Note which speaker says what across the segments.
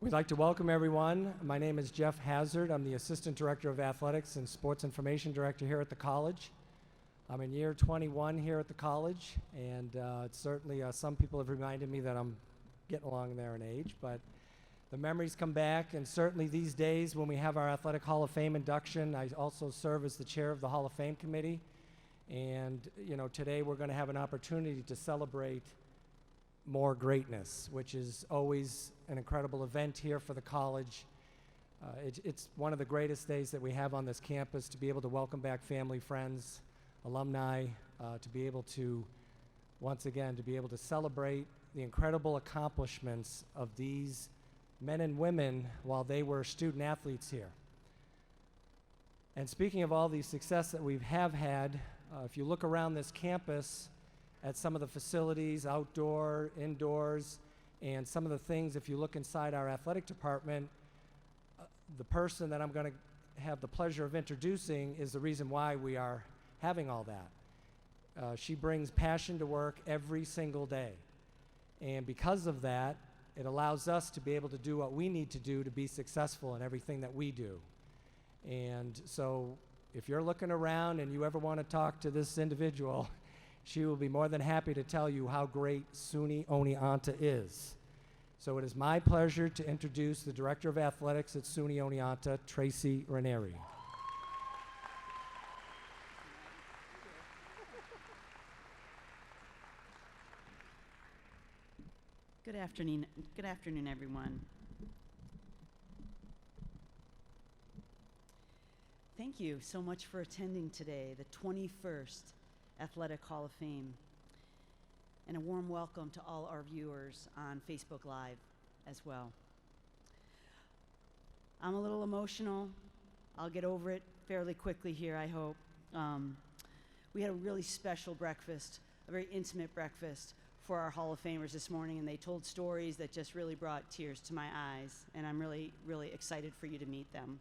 Speaker 1: We'd like to welcome everyone. My name is Jeff Hazard. I'm the Assistant Director of Athletics and Sports Information Director here at the college. I'm in year 21 here at the college, and it's certainly some people have reminded me that I'm getting along there in age, but the memories come back, and certainly these days when we have our Athletic Hall of Fame induction, I also serve as the chair of the Hall of Fame committee, and today we're going to have an opportunity to celebrate more greatness, which is always an incredible event here for the college. It's one of the greatest days that we have on this campus to be able to welcome back family, friends, alumni, to be able to, once again, to be able to celebrate the incredible accomplishments of these men and women while they were student athletes here. And speaking of all the success that we have had, if you look around this campus at some of the facilities, outdoor, indoors, and some of the things, if you look inside our athletic department, the person that I'm going to have the pleasure of introducing is the reason why we are having all that. She brings passion to work every single day. And because of that, it allows us to be able to do what we need to do to be successful in everything that we do. And so if you're looking around and you ever want to talk to this individual, she will be more than happy to tell you how great SUNY Oneonta is. So it is my pleasure to introduce the Director of Athletics at SUNY Oneonta, Tracy Honorary.
Speaker 2: Good afternoon, everyone. Thank you so much for attending today, the 21st Athletic Hall of Fame. And a warm welcome to all our viewers on Facebook Live as well. I'm a little emotional. I'll get over it fairly quickly here, I hope. We had a really special breakfast, a very intimate breakfast for our Hall of Famers this morning, and they told stories that just really brought tears to my eyes, and I'm really, really excited for you to meet them.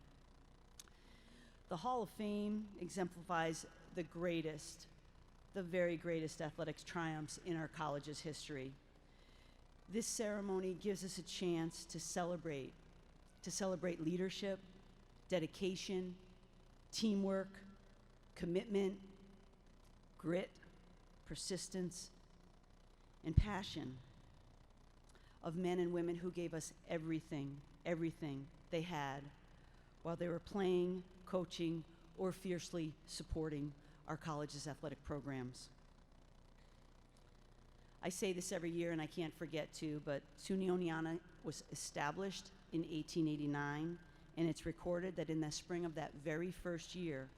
Speaker 2: The Hall of Fame exemplifies the very greatest athletics triumphs in our college's history. This ceremony gives us a chance to celebrate leadership, dedication, teamwork, commitment, grit, persistence, and passion of men and women who gave us everything they had while they were playing, coaching, or fiercely supporting our college's athletic programs. I say this every year and I can't forget to, but SUNY Oneonta was established in 1889, and it's recorded that in the spring of that very first year,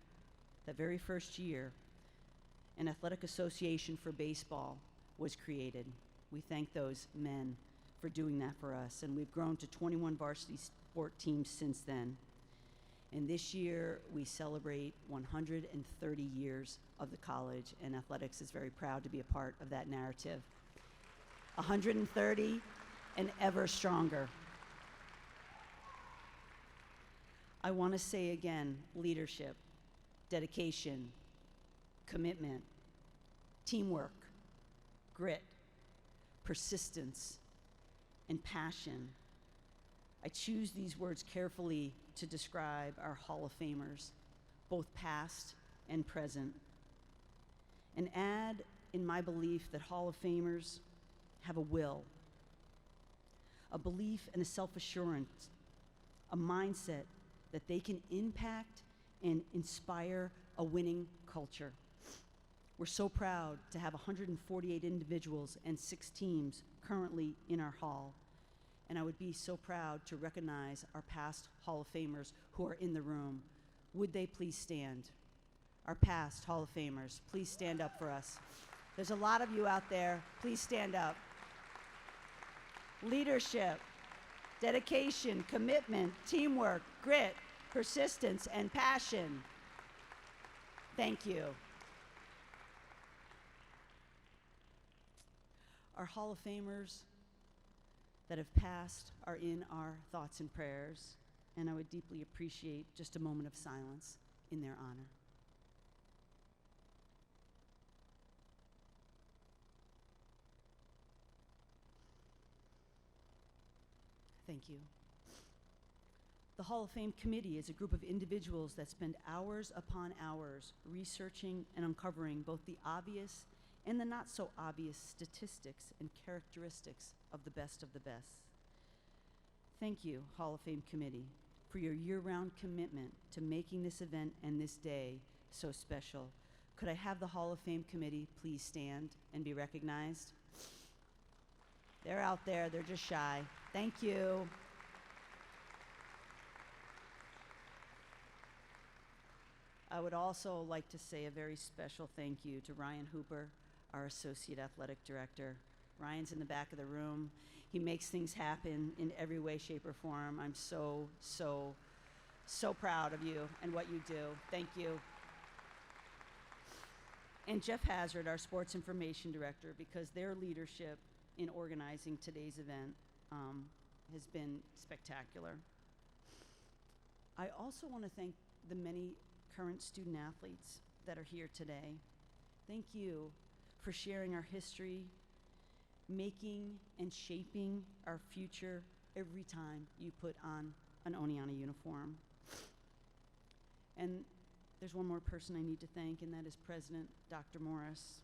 Speaker 2: an athletic association for baseball was created. We thank those men for doing that for us, and we've grown to 21 varsity sport teams since then. And this year, we celebrate 130 years of the college, and athletics is very proud to be a part of that narrative. 130 and ever stronger. I want to say again, leadership, dedication, commitment, teamwork, grit, persistence, and passion. I choose these words carefully to describe our Hall of Famers, both past and present, and add in my belief that Hall of Famers have a will, a belief and a self-assurance, a mindset that they can impact and inspire a winning culture. We're so proud to have 148 individuals and 6 teams currently in our hall. And I would be so proud to recognize our past Hall of Famers who are in the room. Would they please stand? Our past Hall of Famers, please stand up for us. There's a lot of you out there. Please stand up. Leadership, dedication, commitment, teamwork, grit, persistence, and passion. Thank you. Our Hall of Famers that have passed are in our thoughts and prayers, and I would deeply appreciate just a moment of silence in their honor. Thank you. The Hall of Fame committee is a group of individuals that spend hours upon hours researching and uncovering both the obvious and the not so obvious statistics and characteristics of the best of the best. Thank you, Hall of Fame committee, for your year-round commitment to making this event and this day so special. Could I have the Hall of Fame committee please stand and be recognized? They're out there, they're just shy. Thank you. I would also like to say a very special thank you to Ryan Hooper, our Associate Athletic Director. Ryan's in the back of the room. He makes things happen in every way, shape, or form. I'm so, so, so proud of you and what you do. Thank you. And Jeff Hazard, our Sports Information Director, because their leadership in organizing today's event has been spectacular. I also want to thank the many current student athletes that are here today. Thank you for sharing our history, making and shaping our future every time you put on an Oneonta uniform. And there's one more person I need to thank, and that is President Dr. Morris.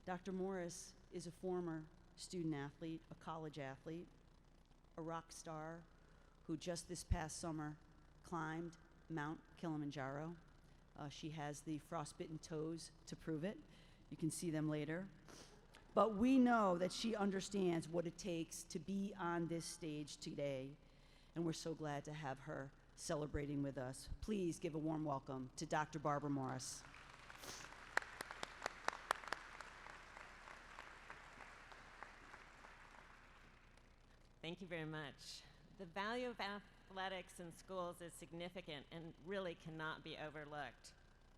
Speaker 2: Dr. Morris is a former student athlete, a college athlete, a rock star who just this past summer climbed Mount Kilimanjaro. She has the frostbitten toes to prove it. You can see them later. But we know that she understands what it takes to be on this stage today, and we're so glad to have her celebrating with us. Please give a warm welcome to Dr. Barbara Morris.
Speaker 3: Thank you very much. The value of athletics in schools is significant and really cannot be overlooked.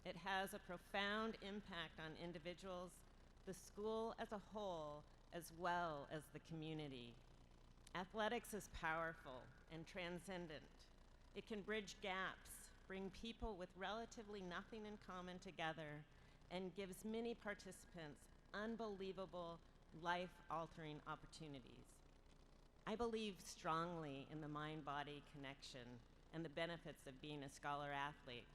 Speaker 3: It has a profound impact on individuals, the school as a whole, as well as the community. Athletics is powerful and transcendent. It can bridge gaps, bring people with relatively nothing in common together, and gives many participants unbelievable, life-altering opportunities. I believe strongly in the mind-body connection and the benefits of being a scholar athlete.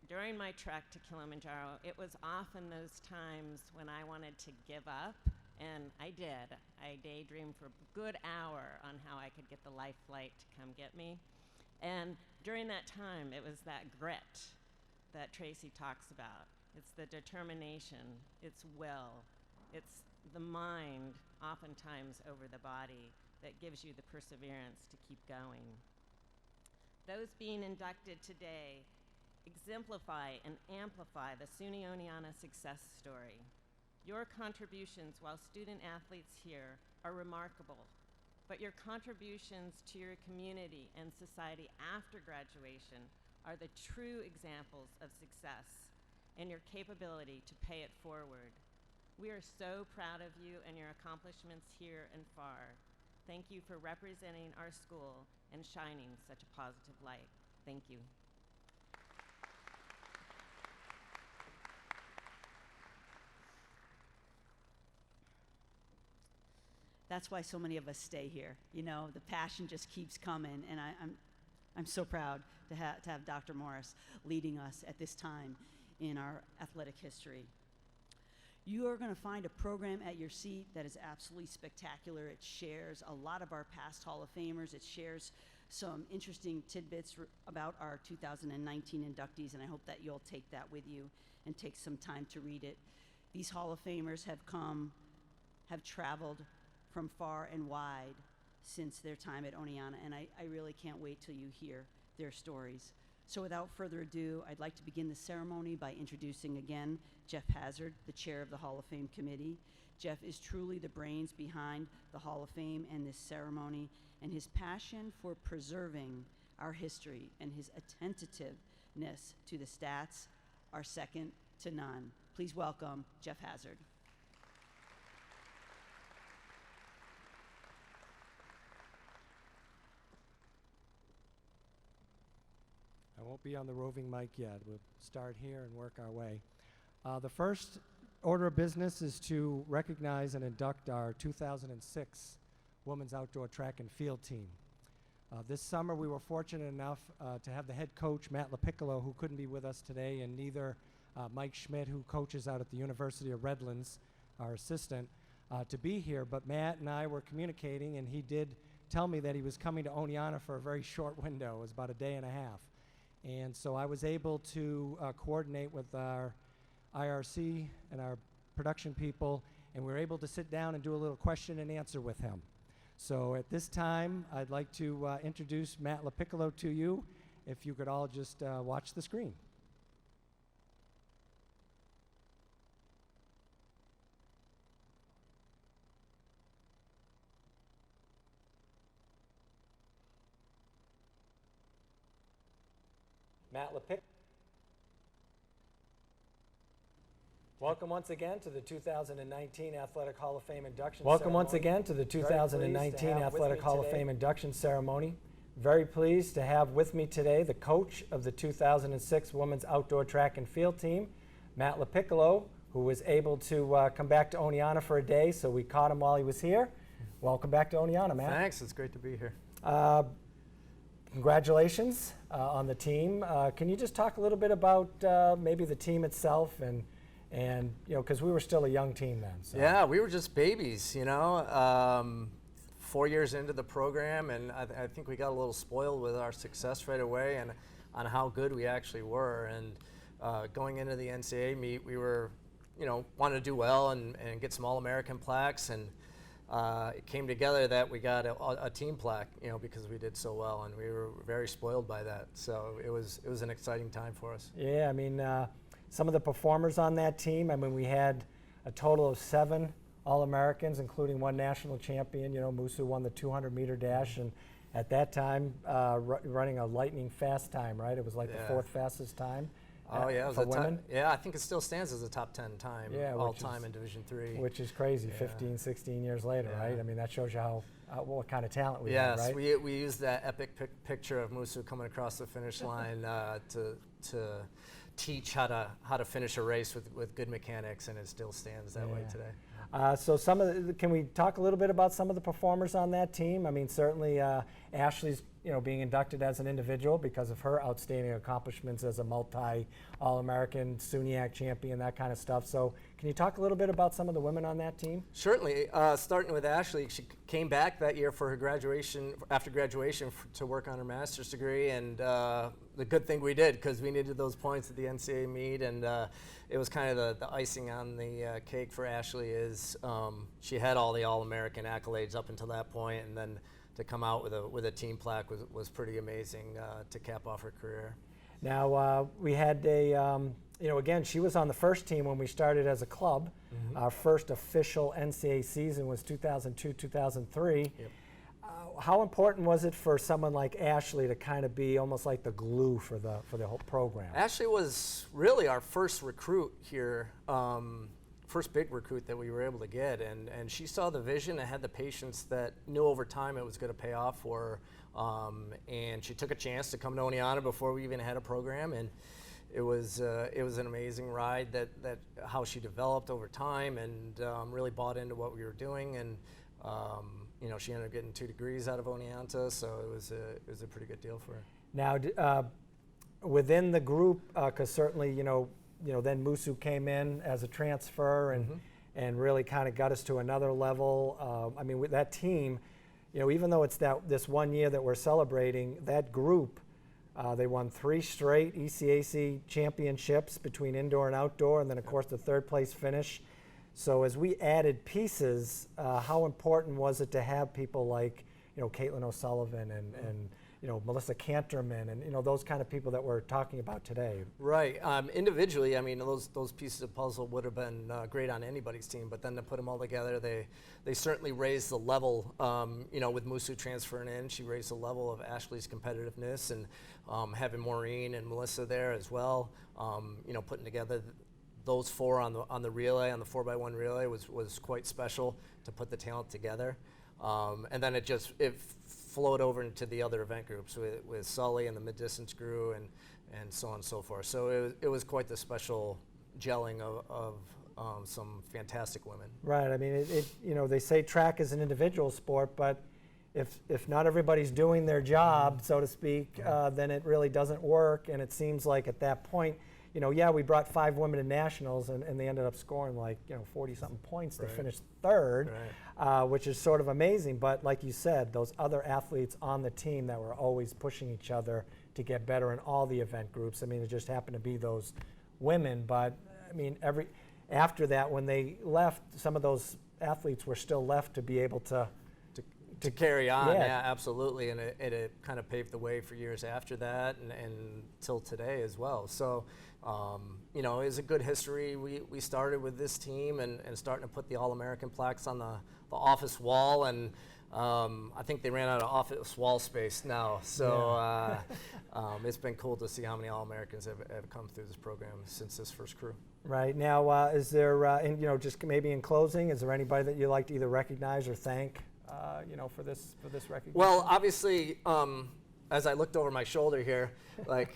Speaker 3: During my trek to Kilimanjaro, it was often those times when I wanted to give up, and I did. I daydreamed for a good hour on how I could get the life flight to come get me. And during that time, it was that grit that Tracy talks about. It's the determination, it's will, it's the mind, oftentimes over the body, that gives you the perseverance to keep going. Those being inducted today exemplify and amplify the SUNY Oneonta success story. Your contributions while student athletes here are remarkable, but your contributions to your community and society after graduation are the true examples of success and your capability to pay it forward. We are so proud of you and your accomplishments here and far. Thank you for representing our school and shining such a positive light. Thank you.
Speaker 2: That's why so many of us stay here. You know, the passion just keeps coming, and I'm so proud to have Dr. Morris leading us at this time in our athletic history. You are going to find a program at your seat that is absolutely spectacular. It shares a lot of our past Hall of Famers. It shares some interesting tidbits about our 2019 inductees, and I hope that you'll take that with you and take some time to read it. These Hall of Famers have traveled from far and wide since their time at Oneonta, and I really can't wait till you hear their stories. So without further ado, I'd like to begin the ceremony by introducing again Jeff Hazard, the chair of the Hall of Fame committee. Jeff is truly the brains behind the Hall of Fame and this ceremony, and his passion for preserving our history and his attentiveness to the stats are second to none. Please welcome Jeff Hazard.
Speaker 1: I won't be on the roving mic yet. We'll start here and work our way. The first order of business is to recognize and induct our 2006 Women's Outdoor Track and Field team. This summer, we were fortunate enough to have the head coach, Matt Lupillo, who couldn't be with us today, and neither Mike Schmidt, who coaches out at the University of Redlands, our assistant, to be here. But Matt and I were communicating, and he did tell me that he was coming to Oneonta for a very short window. It was about a day and a half. And so I was able to coordinate with our IRC and our production people, and we were able to sit down and do a little question and answer with him. So at this time, I'd like to introduce Matt Lupillo to you. If you could all just watch the screen. Matt Lupillo. Welcome once again to the 2019 Athletic Hall of Fame induction ceremony. Welcome once again to the 2019 Athletic Hall of Fame induction ceremony. Very pleased to have with me today the coach of the 2006 Women's Outdoor Track and Field team, Matt Lupillo, who was able to come back to Oneonta for a day, so we caught him while he was here. Welcome back to Oneonta, Matt.
Speaker 4: Thanks, it's great to be here.
Speaker 1: Congratulations on the team. Can you just talk a little bit about maybe the team itself and you know, because we were still a young team then. So.
Speaker 4: Yeah, we were just babies, you know, 4 years into the program, and I think we got a little spoiled with our success right away and on how good we actually were. And going into the NCAA meet, we were, you know, wanted to do well and get some All-American plaques, and it came together that we got a team plaque, you know, because we did so well, and we were very spoiled by that. So it was an exciting time for us.
Speaker 1: Yeah, I mean, some of the performers on that team, I mean, we had a total of 7 All-Americans, including 1 national champion. You know, Musu won the 200-meter dash, and at that time, running a lightning fast time, right? It was like the 4th fastest time.
Speaker 4: Oh yeah, it was
Speaker 1: for women.
Speaker 4: Yeah, I think it still stands as a top 10 time, all time in Division III.
Speaker 1: Which is crazy, 15, 16 years later, right? I mean, that shows you how what kind of talent we have, right?
Speaker 4: Yes, we used that epic picture of Musu coming across the finish line to teach how to finish a race with good mechanics, and it still stands that way today.
Speaker 1: So can we talk a little bit about some of the performers on that team? I mean, certainly Ashlee's, you know, being inducted as an individual because of her outstanding accomplishments as a multi-All-American, SUNY champion, that kind of stuff. So can you talk a little bit about some of the women on that team?
Speaker 4: Certainly. Starting with Ashlee, she came back that year for her graduation, after graduation, to work on her master's degree, and the good thing we did, because we needed those points at the NCAA meet, and it was kind of the icing on the cake for Ashlee is she had all the All-American accolades up until that point, and then to come out with a team plaque was pretty amazing to cap off her career.
Speaker 1: Now, we had you know, again, she was on the first team when we started as a club.
Speaker 4: Mm-hmm.
Speaker 1: Our first official NCAA season was 2002, 2003.
Speaker 4: Yep.
Speaker 1: How important was it for someone like Ashlee to kind of be almost like the glue for the whole program?
Speaker 4: Ashlee was really our first recruit here, first big recruit that we were able to get, and she saw the vision and had the patience that knew over time it was going to pay off for her, and she took a chance to come to Oneonta before we even had a program, and it was an amazing ride that how she developed over time and really bought into what we were doing, and you know, she ended up getting 2 degrees out of Oneonta, so it was a pretty good deal for her.
Speaker 1: Now, within the group, because certainly, you know, then Musu came in as a transfer and really kind of got us to another level. I mean, with that team, you know, even though it's this 1 year that we're celebrating, that group, they won 3 straight ECAC championships between indoor and outdoor, and then of course the 3rd place finish. So as we added pieces, how important was it to have people like, you know, Caitlin O'Sullivan and you know, Melissa Canterman and, you know, those kind of people that we're talking about today?
Speaker 4: Right. Individually, I mean, those pieces of puzzle would have been great on anybody's team, but then to put them all together, they certainly raised the level. You know, with Musu transferring in, she raised the level of Ashlee's competitiveness, and having Maureen and Melissa there as well. You know, putting together those 4 on the relay, on the 4x1 relay, was quite special to put the talent together. And then it flowed over into the other event groups with Sully and the mid-distance crew and so on and so forth. So it was quite the special gelling of some fantastic women.
Speaker 1: Right. I mean, you know, they say track is an individual sport, but if not everybody's doing their job, so to speak, then it really doesn't work. And it seems like at that point, yeah, we brought 5 women to nationals, and they ended up scoring like 40-something points. They finished third, which is sort of amazing. But like you said, those other athletes on the team that were always pushing each other to get better in all the event groups. I mean, it just happened to be those women. But I mean, after that, when they left, some of those athletes were still left to be able to
Speaker 4: carry on. Yeah, absolutely. And it kind of paved the way for years after that and till today as well. So, it was a good history. We started with this team and starting to put the All-American plaques on the office wall. And I think they ran out of office wall space now. So it's been cool to see how many All-Americans have come through this program since this first crew.
Speaker 1: Right. Now, is there, just maybe in closing, is there anybody that you'd like to either recognize or thank, for this recognition?
Speaker 4: Well, obviously, as I looked over my shoulder here, like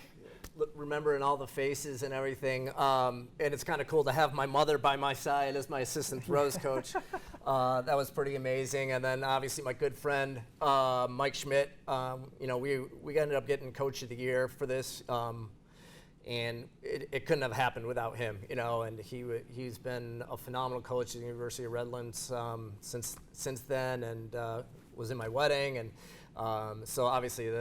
Speaker 4: remembering all the faces and everything, and it's kind of cool to have my mother by my side as my assistant throws coach. That was pretty amazing. And then obviously my good friend Mike Schmidt. We ended up getting Coach of the Year for this. And it couldn't have happened without him, and he's been a phenomenal coach at the University of Redlands since then, and was in my wedding, and so obviously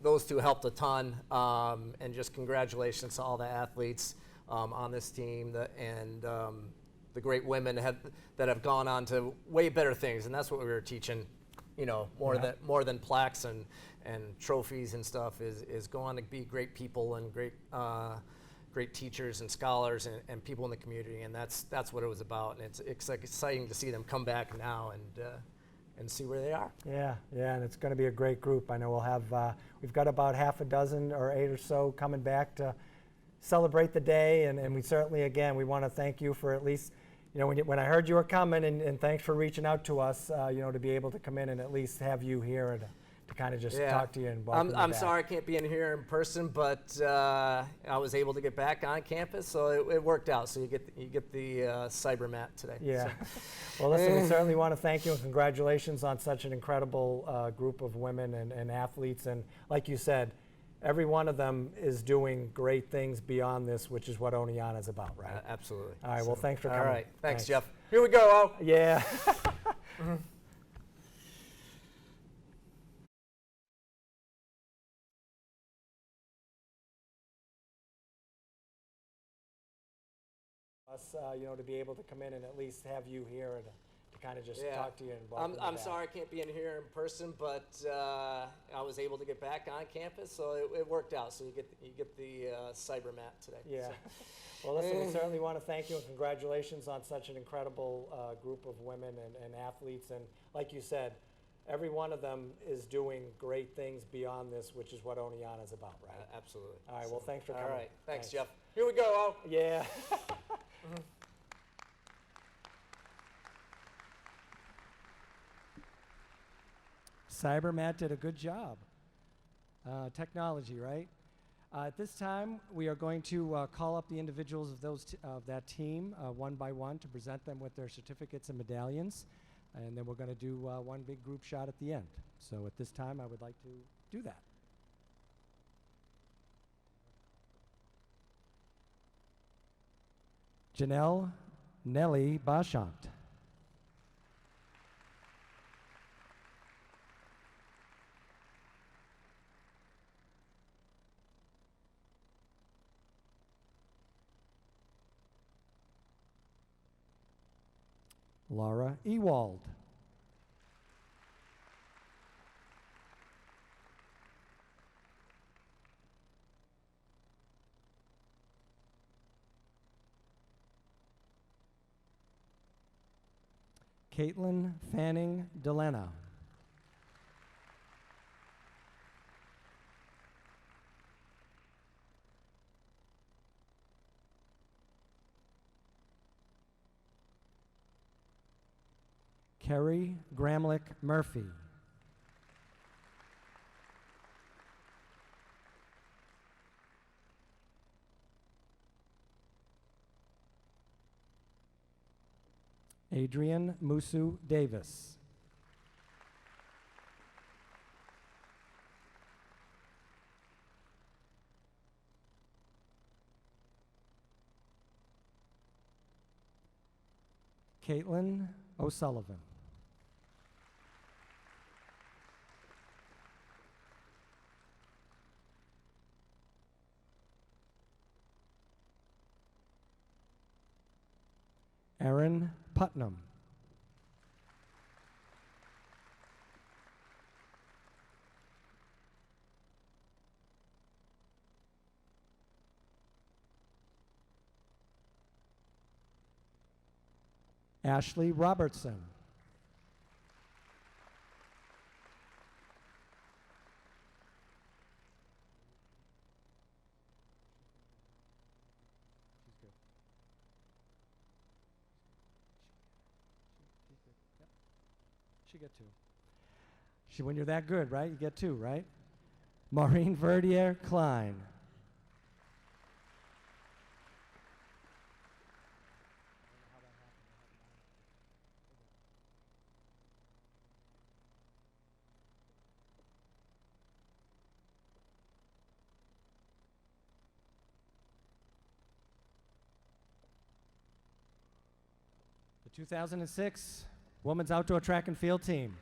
Speaker 4: those two helped a ton, and just congratulations to all the athletes on this team and the great women that have gone on to way better things, and that's what we were teaching, more than plaques and trophies and stuff is go on to be great people and great teachers and scholars and people in the community, and that's what it was about. And it's exciting to see them come back now and see where they are.
Speaker 1: Yeah, and it's going to be a great group. I know we'll have we've got about half a dozen or 8 or so coming back to celebrate the day, and we certainly, again, we want to thank you for at least. When I heard you were coming, and thanks for reaching out to us, to be able to come in and at least have you here and to kind of just talk to you and welcome you
Speaker 4: I'm
Speaker 1: back.
Speaker 4: sorry I can't be in here in person, but I was able to get back on campus, so it worked out. So you get the cyber mat today.
Speaker 1: Yeah.
Speaker 4: So.
Speaker 1: Well, listen, we certainly want to thank you and congratulations on such an incredible group of women and athletes. And like you said, every one of them is doing great things beyond this, which is what Oneonta is about, right?
Speaker 4: Absolutely.
Speaker 1: All right, well, thanks for coming.
Speaker 4: All right, thanks. Jeff. Here we go,
Speaker 1: Yeah. Us, to be able to come in and at least have you here and to kind of just talk to you and welcome you
Speaker 4: I'm
Speaker 1: back.
Speaker 4: sorry I can't be in here in person, but I was able to get back on campus, so it worked out. So you get the cyber mat today.
Speaker 1: Yeah.
Speaker 4: So.
Speaker 1: Well, listen, we certainly want to thank you and congratulations on such an incredible group of women and athletes. And like you said, every one of them is doing great things beyond this, which is what Oneonta is about, right?
Speaker 4: Absolutely.
Speaker 1: All right, well, thanks for coming.
Speaker 4: All right, thanks. Jeff. Here we go,
Speaker 1: Yeah. Cybermat did a good job. Technology, right? At this time, we are going to call up the individuals of that team one by one to present them with their certificates and medallions, and then we're going to do one big group shot at the end. So at this time, I would like to do that. Janelle Nellie Bachant. Laura Ewald. Caitlin Fanning Delena. Kerry Gramlich Murphy. Adrian Musu Davis. Caitlin O'Sullivan. Erin Putnam. Ashlee Robertson. She get two. When you're that good, right? You get two, right? Maureen Verdier Klein. The 2006 Women's Outdoor Track and Field Team.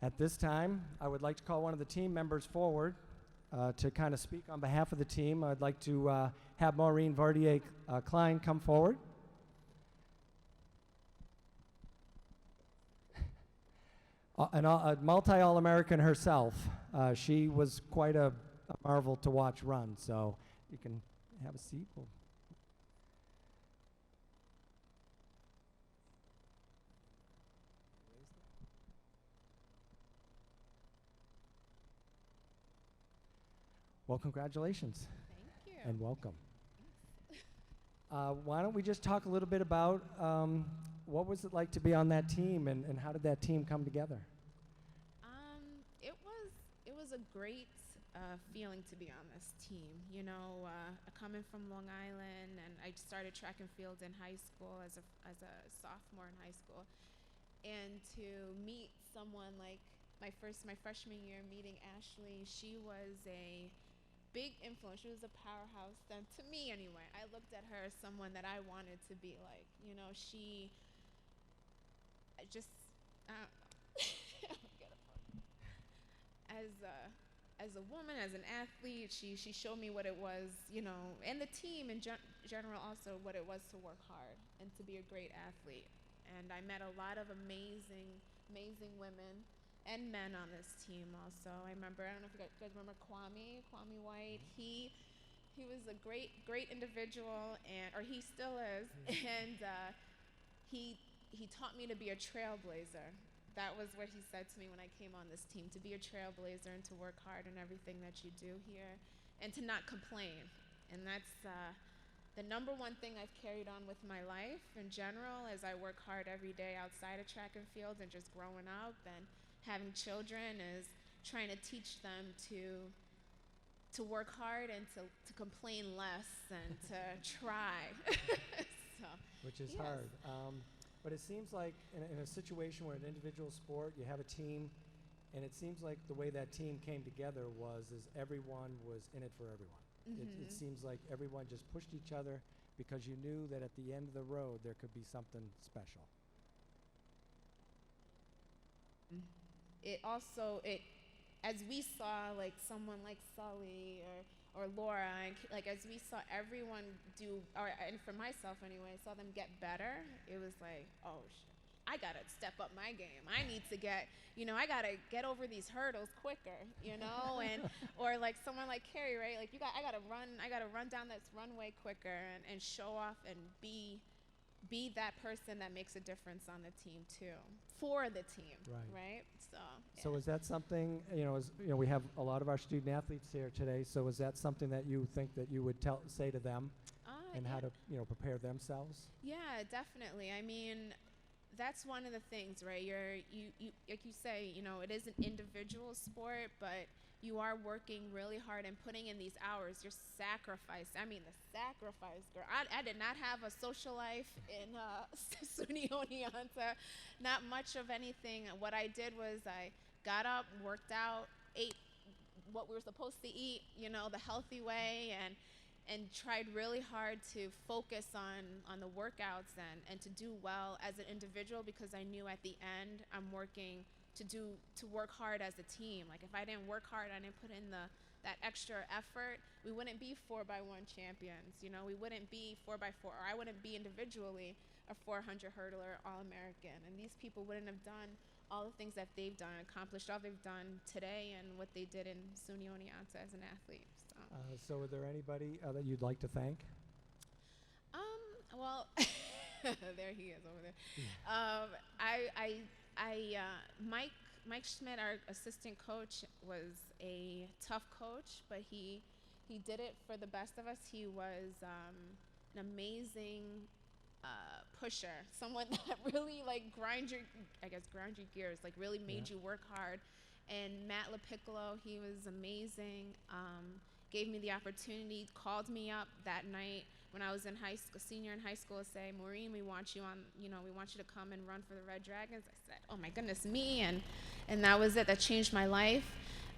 Speaker 1: At this time, I would like to call one of the team members forward to kind of speak on behalf of the team. I'd like to have Maureen Vardy Klein come forward. A multi-All-American herself. She was quite a marvel to watch run, so you can have a seat. Well, congratulations.
Speaker 5: Thank you.
Speaker 1: And welcome. Why don't we just talk a little bit about what was it like to be on that team, and how did that team come together?
Speaker 5: It was a great feeling to be on this team. You know, coming from Long Island, and I started track and field in high school as a sophomore in high school, and to meet someone like my freshman year, meeting Ashlee, she was a big influence. She was a powerhouse then, to me anyway. I looked at her as someone that I wanted to be like. You know, she just as a woman, as an athlete, she showed me what it was, you know, and the team in general also what it was to work hard and to be a great athlete. And I met a lot of amazing women and men on this team also. I don't know if you guys remember Kwame White. He was a great individual, or he still is, and he taught me to be a trailblazer. That was what he said to me when I came on this team, to be a trailblazer and to work hard in everything that you do here, and to not complain. And that's the number one thing I've carried on with my life in general, as I work hard every day outside of track and field and just growing up and having children, is trying to teach them to work hard and to complain less and to try.
Speaker 1: Which is
Speaker 5: yes.
Speaker 1: hard. But it seems like in a situation where an individual sport, you have a team, and it seems like the way that team came together is everyone was in it for everyone.
Speaker 5: Mm-hmm.
Speaker 1: It seems like everyone just pushed each other because you knew that at the end of the road there could be something special.
Speaker 5: As we saw, like someone like Sully or Laura, and like as we saw everyone do, and for myself anyway, saw them get better, it was like, oh shit, I gotta step up my game. I need to I gotta get over these hurdles quicker, and or like someone like Carrie, right? Like I gotta run down this runway quicker and show off and be that person that makes a difference on the team too, for the team, right?
Speaker 1: So is that something, we have a lot of our student athletes here today, so is that something that you think that you would say to them and how to, prepare themselves?
Speaker 5: Yeah, definitely. I mean, that's one of the things, right? You like you say, you know, it is an individual sport, but you are working really hard and putting in these hours. You're sacrificing. I mean, the sacrifice, girl. I did not have a social life in SUNY Oneonta, not much of anything. What I did was I got up, worked out, ate what we were supposed to eat, you know, the healthy way, and tried really hard to focus on the workouts and to do well as an individual, because I knew at the end I'm working to work hard as a team. Like, if I didn't work hard, I didn't put in that extra effort, we wouldn't be 4x1 champions. You know, we wouldn't be 4x4, or I wouldn't be individually a 400 hurdler All-American, and these people wouldn't have done all the things that they've done, accomplished all they've done today, and what they did in SUNY Oneonta as an athlete.
Speaker 1: So are there anybody that you'd like to thank?
Speaker 5: Well, there he is over there. Mike Schmidt, our assistant coach, was a tough coach, but he did it for the best of us. He was an amazing pusher, someone that really grind your gears, like really made you work hard. And Matt Lupillo, he was amazing. Gave me the opportunity, called me up that night when I was in high school, senior in high school, to say, Maureen, we want you to come and run for the Red Dragons. I said, oh my goodness, me, and that was it. That changed my life.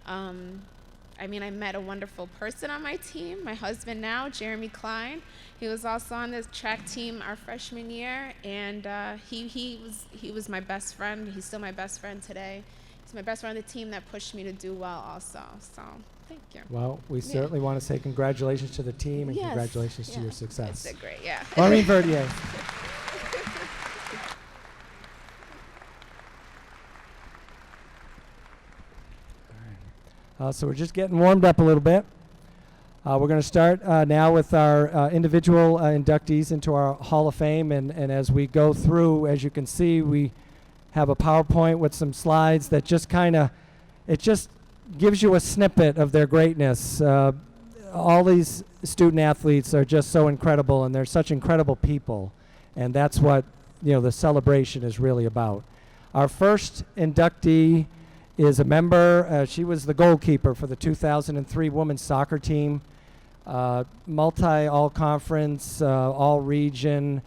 Speaker 5: I mean, I met a wonderful person on my team, my husband now, Jeremy Klein. He was also on the track team our freshman year, and he was my best friend. He's still my best friend today. He's my best friend on the team that pushed me to do well also. So thank you.
Speaker 1: Well, we certainly want to say congratulations to the team and
Speaker 5: Yes.
Speaker 1: congratulations to your success.
Speaker 5: It's great, yeah.
Speaker 1: Maureen Verdier. So we're just getting warmed up a little bit. We're going to start now with our individual inductees into our Hall of Fame. And as we go through, as you can see, we have a PowerPoint with some slides that just it just gives you a snippet of their greatness. All these student athletes are just so incredible, and they're such incredible people. And that's what, the celebration is really about. Our first inductee is a member. She was the goalkeeper for the 2003 women's soccer team, multi-all-conference, all-region.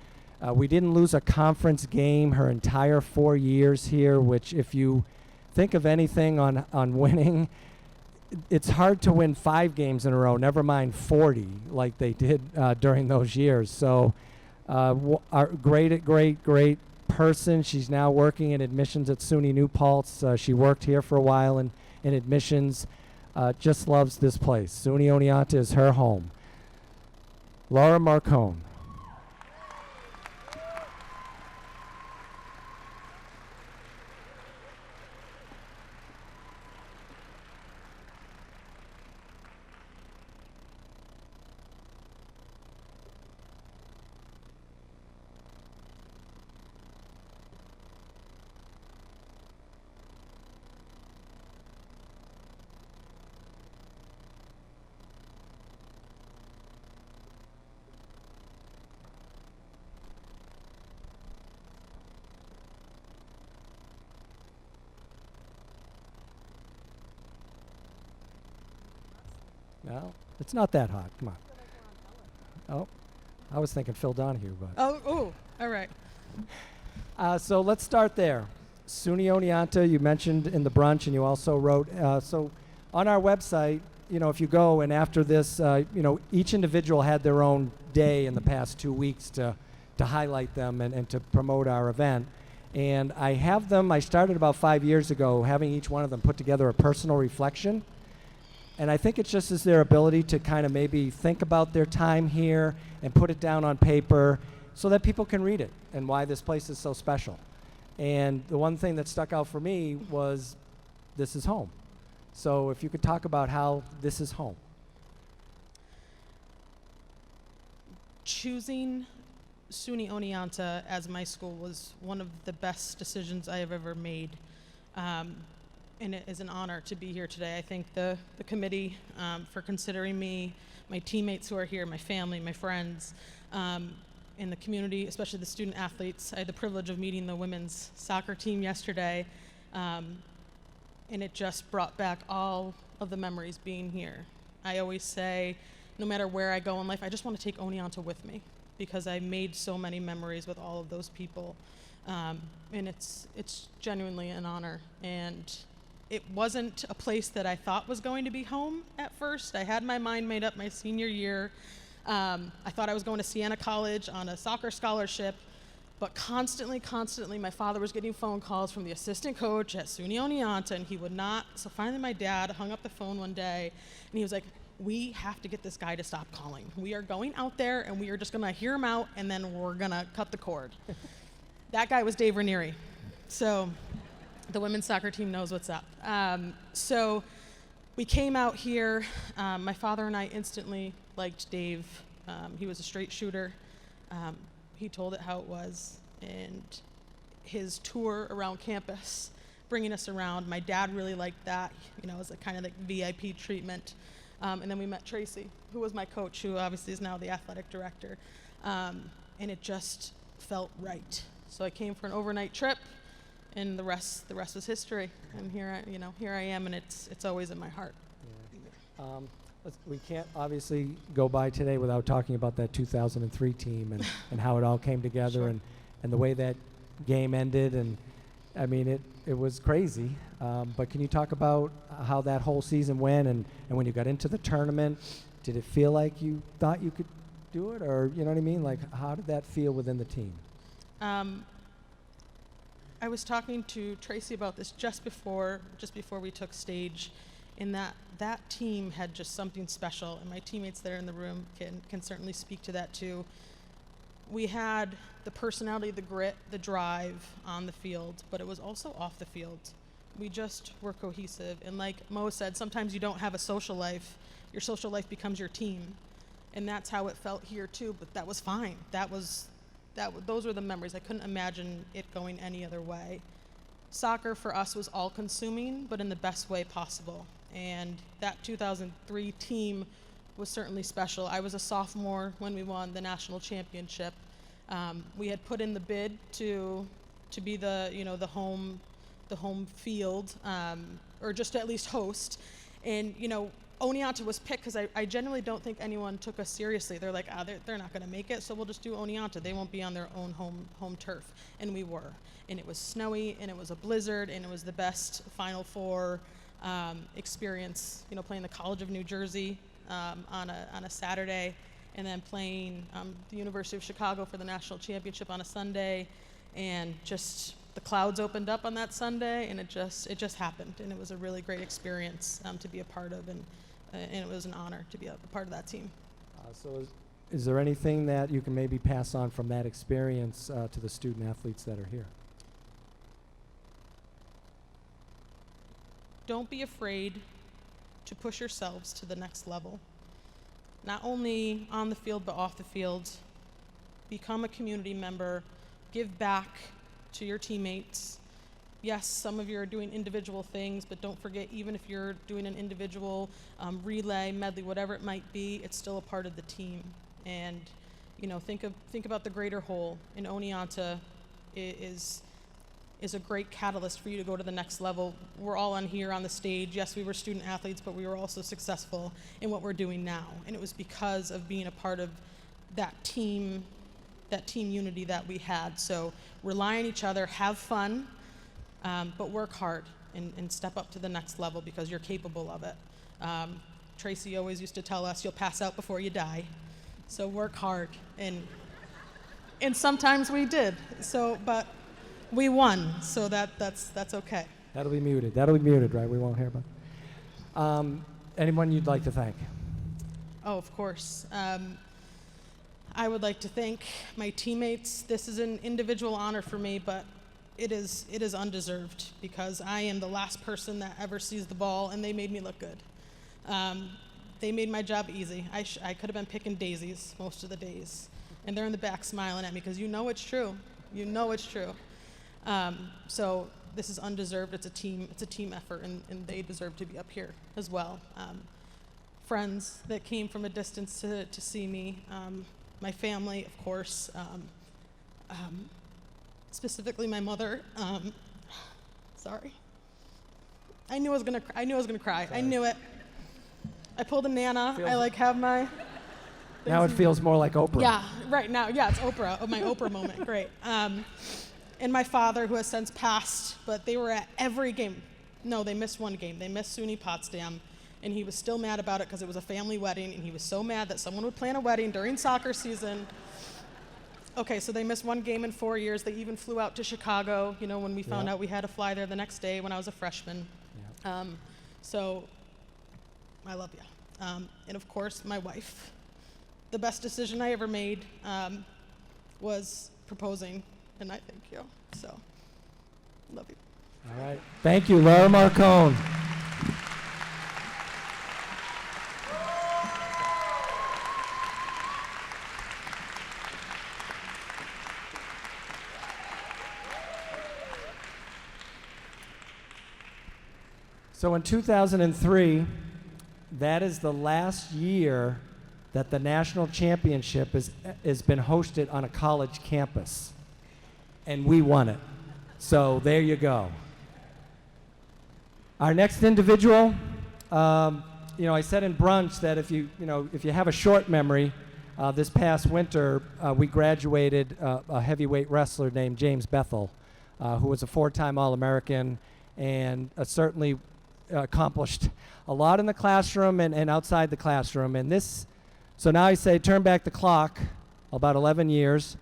Speaker 1: We didn't lose a conference game her entire 4 years here, which, if you think of anything on winning, it's hard to win 5 games in a row, never mind 40 like they did during those years. So our great person. She's now working in admissions at SUNY New Paltz. She worked here for a while in admissions. Just loves this place. SUNY Oneonta is her home. Laura Morcone. No, it's not that hot. Come on. Oh, I was thinking Phil Donahue, but.
Speaker 6: Oh, all right.
Speaker 1: So let's start there. SUNY Oneonta, you mentioned in the brunch, and you also wrote. So on our website, if you go and after this, each individual had their own day in the past 2 weeks to highlight them and to promote our event. And I have them. I started about 5 years ago, having each one of them put together a personal reflection. And I think it's just as their ability to kind of maybe think about their time here and put it down on paper so that people can read it and why this place is so special. And the one thing that stuck out for me was this is home. So if you could talk about how this is home.
Speaker 6: Choosing SUNY Oneonta as my school was one of the best decisions I have ever made. And it is an honor to be here today. I thank the committee for considering me, my teammates who are here, my family, my friends. in the community, especially the student athletes. I had the privilege of meeting the women's soccer team yesterday, and it just brought back all of the memories being here. I always say, no matter where I go in life, I just want to take Oneonta with me, because I made so many memories with all of those people. And it's genuinely an honor. And it wasn't a place that I thought was going to be home at first. I had my mind made up my senior year. I thought I was going to Siena College on a soccer scholarship, but constantly, my father was getting phone calls from the assistant coach at SUNY Oneonta, and he would not. So finally my dad hung up the phone one day, and he was like, we have to get this guy to stop calling. We are going out there, and we are just gonna hear him out, and then we're gonna cut the cord. That guy was Dave Ranieri. So the women's soccer team knows what's up. So we came out here. My father and I instantly liked Dave. He was a straight shooter. He told it how it was. And his tour around campus, bringing us around, my dad really liked that. You know, it was a kind of like VIP treatment. And then we met Tracy, who was my coach, who obviously is now the athletic director. And it just felt right. So I came for an overnight trip, and the rest was history. And here I am, and it's always in my heart.
Speaker 1: Yeah. We can't obviously go by today without talking about that 2003 team and how it all came together.
Speaker 6: Sure.
Speaker 1: and the way that game ended. And I mean, it was crazy. But can you talk about how that whole season went, and when you got into the tournament, did it feel like you thought you could do it, or you know what I mean? Like, how did that feel within the team?
Speaker 6: I was talking to Tracy about this just before we took stage, in that team had just something special, and my teammates that are in the room can certainly speak to that too. We had the personality, the grit, the drive on the field, but it was also off the field. We just were cohesive, and like Mo said, sometimes you don't have a social life. Your social life becomes your team, and that's how it felt here too. But that was fine. Those were the memories. I couldn't imagine it going any other way. Soccer for us was all-consuming, but in the best way possible. And that 2003 team was certainly special. I was a sophomore when we won the national championship. We had put in the bid to be the home field, or just to at least host. And Oneonta was picked because I genuinely don't think anyone took us seriously. They're like, they're not going to make it, so we'll just do Oneonta. They won't be on their own home turf. And we were. And it was snowy, and it was a blizzard, and it was the best Final Four experience, playing the College of New Jersey on a Saturday, and then playing the University of Chicago for the national championship on a Sunday. And just the clouds opened up on that Sunday, and it just happened. And it was a really great experience to be a part of, and it was an honor to be a part of that team.
Speaker 1: So is there anything that you can maybe pass on from that experience to the student athletes that are here?
Speaker 6: Don't be afraid to push yourselves to the next level. Not only on the field, but off the field. Become a community member. Give back to your teammates. Yes, some of you are doing individual things, but don't forget, even if you're doing an individual relay, medley, whatever it might be, it's still a part of the team. And think about the greater whole. And Oneonta is a great catalyst for you to go to the next level. We're all on here on the stage. Yes, we were student athletes, but we were also successful in what we're doing now. And it was because of being a part of that team unity that we had. So rely on each other, have fun, but work hard and step up to the next level because you're capable of it. Tracy always used to tell us, you'll pass out before you die. So work hard. And sometimes we did. But we won, so that's okay.
Speaker 1: That'll be muted, right? We won't hear about it. Anyone you'd like to thank?
Speaker 6: Oh, of course. I would like to thank my teammates. This is an individual honor for me, but it is undeserved because I am the last person that ever sees the ball, and they made me look good. They made my job easy. I could have been picking daisies most of the days, and they're in the back smiling at me because you know it's true. It's true. So this is undeserved. It's a team effort, and they deserve to be up here as well. Friends that came from a distance to see me, my family, of course, specifically my mother. Sorry. I knew I was gonna cry.
Speaker 1: Sorry.
Speaker 6: I knew it. I pulled a Nana. I like have my.
Speaker 1: Now it feels more like Oprah.
Speaker 6: Yeah, right now. Yeah, it's Oprah. My Oprah moment. Great. And my father, who has since passed, but they were at every game. No, they missed one game. They missed SUNY Potsdam, and he was still mad about it because it was a family wedding, and he was so mad that someone would plan a wedding during soccer season. Okay, so they missed one game in 4 years. They even flew out to Chicago, when we found out we had to fly there the next day when I was a freshman.
Speaker 1: Yeah.
Speaker 6: So I love you. And of course, my wife. The best decision I ever made was proposing, and I thank you. So, love you.
Speaker 1: All right. Thank you, Laura Morcone. So in 2003, that is the last year that the national championship has been hosted on a college campus. And we won it. So there you go. Our next individual, I said in brunch that if you have a short memory, this past winter we graduated a heavyweight wrestler named James Bethel, who was a 4-time All-American and certainly accomplished a lot in the classroom and outside the classroom. And so now I say turn back the clock about 11 years,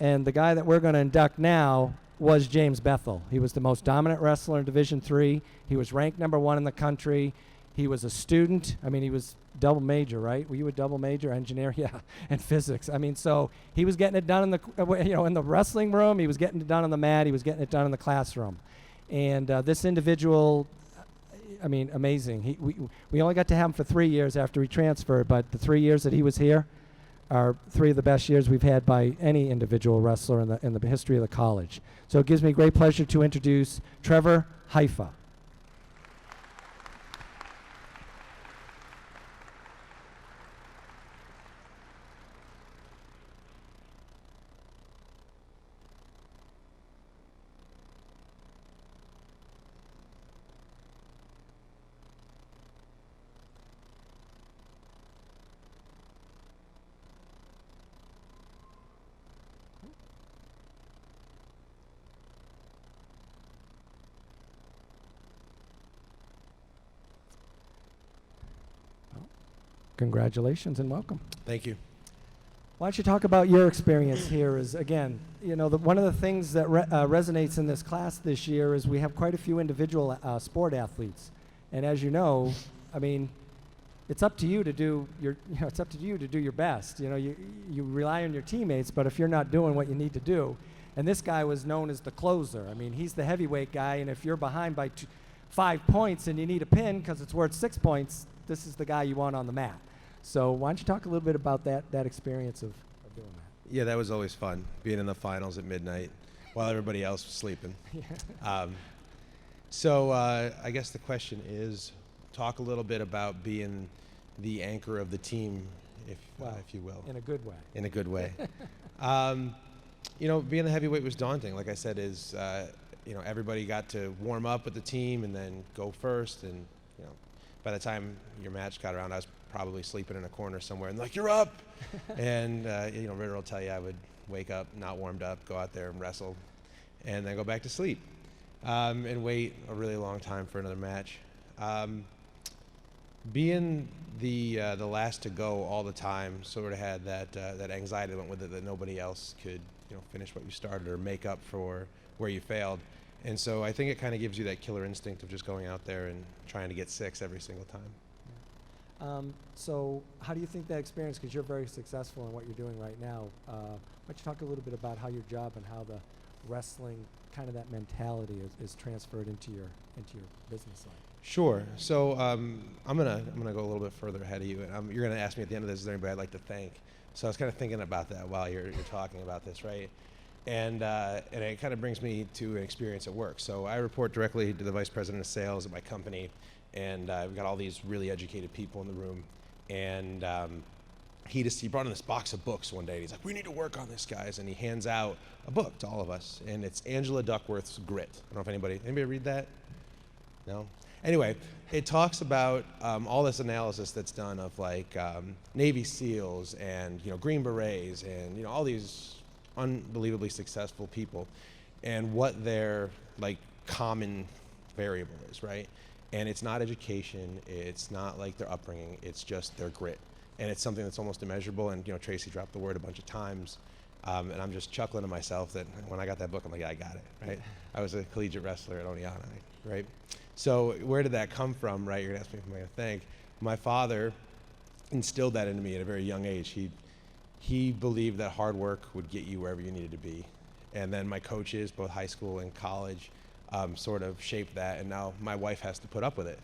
Speaker 1: and the guy that we're going to induct now was James Bethel. He was the most dominant wrestler in Division III. He was ranked #1 in the country. He was a student. He was double major, right? Were you a double major engineer? Yeah, and physics. So he was getting it done in the wrestling room. He was getting it done on the mat. He was getting it done in the classroom. And this individual, amazing. We only got to have him for 3 years after he transferred, but the 3 years that he was here are 3 of the best years we've had by any individual wrestler in the history of the college. So it gives me great pleasure to introduce Trevor Haifa. Congratulations and welcome.
Speaker 7: Thank you.
Speaker 1: Why don't you talk about your experience here? Is again, one of the things that resonates in this class this year is we have quite a few individual sport athletes, and as you know, it's up to you to do your best. You rely on your teammates, but if you're not doing what you need to do, and this guy was known as the closer. He's the heavyweight guy, and if you're behind by 5 points and you need a pin because it's worth 6 points, this is the guy you want on the mat. So why don't you talk a little bit about that experience of doing that?
Speaker 7: Yeah, that was always fun, being in the finals at midnight while everybody else was sleeping. So I guess the question is, talk a little bit about being the anchor of the team, if you will.
Speaker 1: In a good way.
Speaker 7: In a good way. Being the heavyweight was daunting. Like I said, everybody got to warm up with the team and then go first. And, by the time your match got around, I was probably sleeping in a corner somewhere and you're up. And, Ritter will tell you I would wake up, not warmed up, go out there and wrestle, and then go back to sleep and wait a really long time for another match. Being the last to go all the time sort of had that anxiety that went with it, that nobody else could finish what you started or make up for where you failed. And so I think it kind of gives you that killer instinct of just going out there and trying to get 6 every single time.
Speaker 1: So how do you think that experience, because you're very successful in what you're doing right now, why don't you talk a little bit about how your job and how the wrestling, kind of that mentality is transferred into your business life?
Speaker 7: Sure. So I'm gonna go a little bit further ahead of you. And you're gonna ask me at the end of this, is there anybody I'd like to thank? So I was kind of thinking about that while you're talking about this, right? And it kind of brings me to an experience at work. So I report directly to the vice president of sales at my company, and we've got all these really educated people in the room. And he brought in this box of books one day, and he's like, we need to work on this, guys. And he hands out a book to all of us, and it's Angela Duckworth's Grit. I don't know if anybody read that? No? Anyway, it talks about all this analysis that's done of like Navy SEALs and Green Berets and all these unbelievably successful people, and what their like common variable is, right? And it's not education, it's not like their upbringing, it's just their grit. And it's something that's almost immeasurable, and Tracy dropped the word a bunch of times, and I'm just chuckling to myself that when I got that book, I'm like, yeah, I got it, right? I was a collegiate wrestler at Oneonta, right? So where did that come from, right? You're gonna ask me if I'm gonna thank. My father instilled that into me at a very young age. He believed that hard work would get you wherever you needed to be. And then my coaches, both high school and college, sort of shaped that, and now my wife has to put up with it.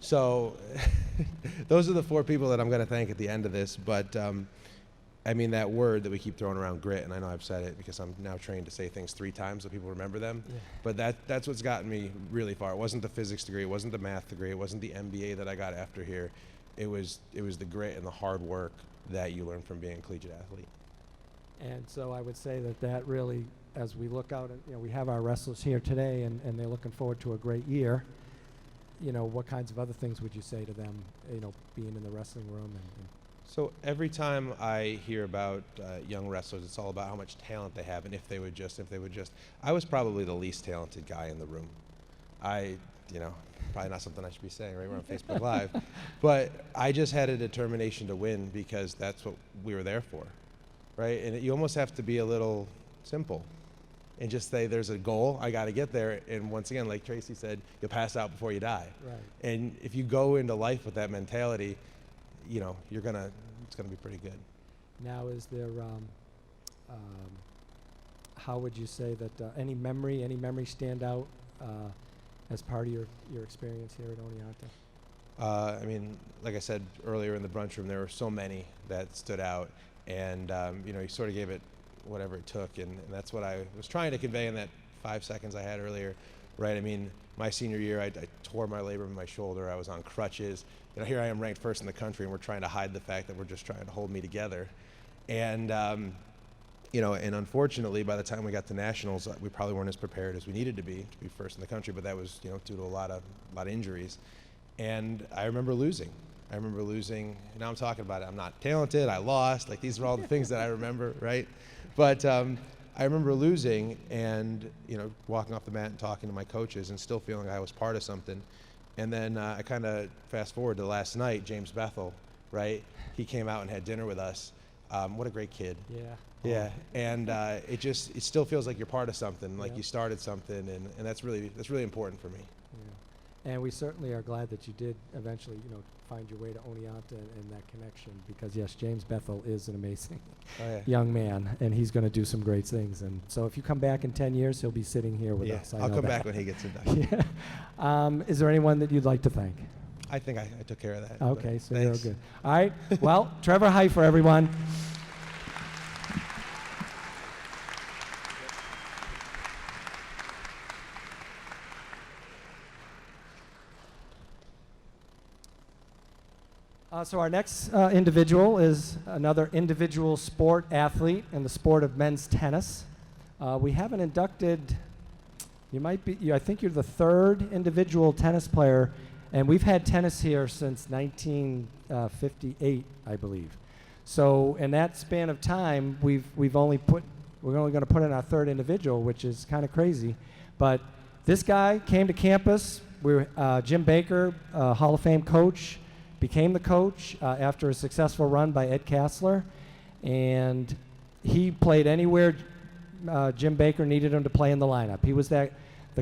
Speaker 7: So those are the 4 people that I'm going to thank at the end of this. But I mean, that word that we keep throwing around, grit, and I know I've said it because I'm now trained to say things 3 times so people remember them. Yeah. But that's what's gotten me really far. It wasn't the physics degree, it wasn't the math degree, it wasn't the MBA that I got after here. It was the grit and the hard work that you learn from being a collegiate athlete.
Speaker 1: And so I would say that really, as we look out, and we have our wrestlers here today, and they're looking forward to a great year. What kinds of other things would you say to them, being in the wrestling room?
Speaker 7: So every time I hear about young wrestlers, it's all about how much talent they have, and if they would just. I was probably the least talented guy in the room. Probably not something I should be saying, right? We're on Facebook Live. But I just had a determination to win because that's what we were there for, right? And you almost have to be a little simple and just say there's a goal, I got to get there. And once again, like Tracy said, you'll pass out before you die.
Speaker 1: Right.
Speaker 7: And if you go into life with that mentality, it's gonna be pretty good.
Speaker 1: Now, is there, how would you say that any memory stand out as part of your experience here at Oneonta?
Speaker 7: I mean, like I said earlier in the brunch room, there were so many that stood out, and you sort of gave it whatever it took, and that's what I was trying to convey in that 5 seconds I had earlier, right? I mean, my senior year, I tore my labrum in my shoulder. I was on crutches. Here I am ranked first in the country, and we're trying to hide the fact that we're just trying to hold me together. And and unfortunately, by the time we got to nationals, we probably weren't as prepared as we needed to be first in the country. But that was due to a lot of injuries. And I remember losing. Now I'm talking about it. I'm not talented. I lost. Like, these are all the things that I remember, right? But I remember losing and walking off the mat and talking to my coaches and still feeling I was part of something. And then I kind of fast forward to last night. James Bethel, right? He came out and had dinner with us. What a great kid.
Speaker 1: Yeah.
Speaker 7: Yeah, and it still feels like you're part of something, like you started something, and that's really important for me.
Speaker 1: Yeah. And we certainly are glad that you did eventually, find your way to Oneonta and that connection, because yes, James Bethel is an amazing young man, and he's going to do some great things. And so if you come back in 10 years, he'll be sitting here with us.
Speaker 7: I'll come back when he gets inducted.
Speaker 1: Yeah. Is there anyone that you'd like to thank?
Speaker 7: I think I took care of that.
Speaker 1: Okay, so
Speaker 7: thanks.
Speaker 1: you're good. All right. Well, Trevor Haifa, everyone. So our next individual is another individual sport athlete in the sport of men's tennis. We haven't inducted, I think you're the 3rd individual tennis player, and we've had tennis here since 1958, I believe. So in that span of time, we're only going to put in our 3rd individual, which is kind of crazy. But this guy came to campus. Jim Baker, Hall of Fame coach, became the coach after a successful run by Ed Kassler, and he played anywhere Jim Baker needed him to play in the lineup. He was the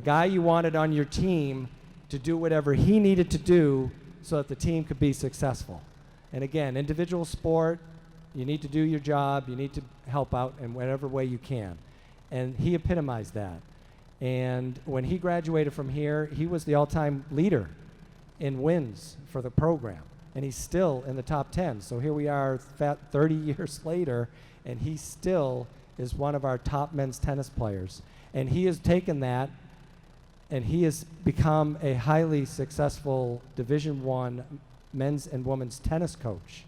Speaker 1: guy you wanted on your team to do whatever he needed to do so that the team could be successful. And again, individual sport, you need to do your job, you need to help out in whatever way you can. And he epitomized that. And when he graduated from here, he was the all-time leader in wins for the program, and he's still in the top 10. So here we are 30 years later, and he still is one of our top men's tennis players. And he has taken that, and he has become a highly successful Division I men's and women's tennis coach.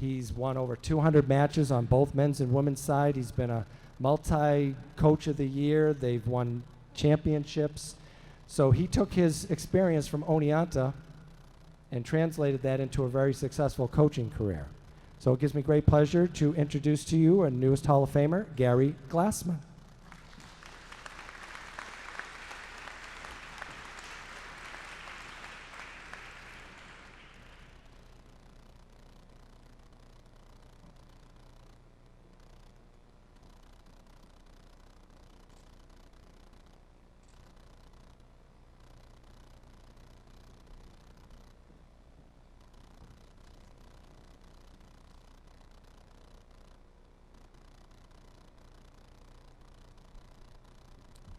Speaker 1: He's won over 200 matches on both men's and women's side. He's been a multi-coach of the year. They've won championships. So he took his experience from Oneonta and translated that into a very successful coaching career. So it gives me great pleasure to introduce to you our newest Hall of Famer, Gary Glassman.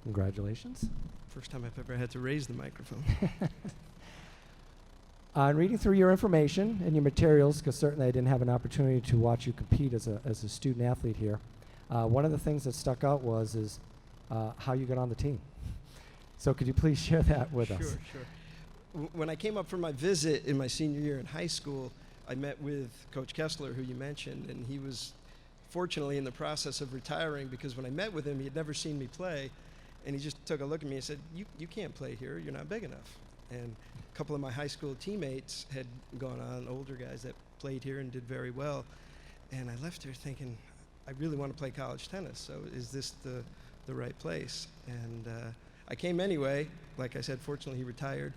Speaker 1: Congratulations.
Speaker 8: First time I've ever had to raise the microphone.
Speaker 1: In reading through your information and your materials, because certainly I didn't have an opportunity to watch you compete as a student athlete here, one of the things that stuck out is how you got on the team. So could you please share that with us?
Speaker 8: Sure. When I came up for my visit in my senior year in high school, I met with Coach Kessler, who you mentioned, and he was fortunately in the process of retiring, because when I met with him, he had never seen me play. And he just took a look at me and said, you can't play here, you're not big enough. And a couple of my high school teammates had gone on, older guys that played here and did very well. And I left there thinking, I really want to play college tennis, so is this the right place? And I came anyway. Like I said, fortunately he retired.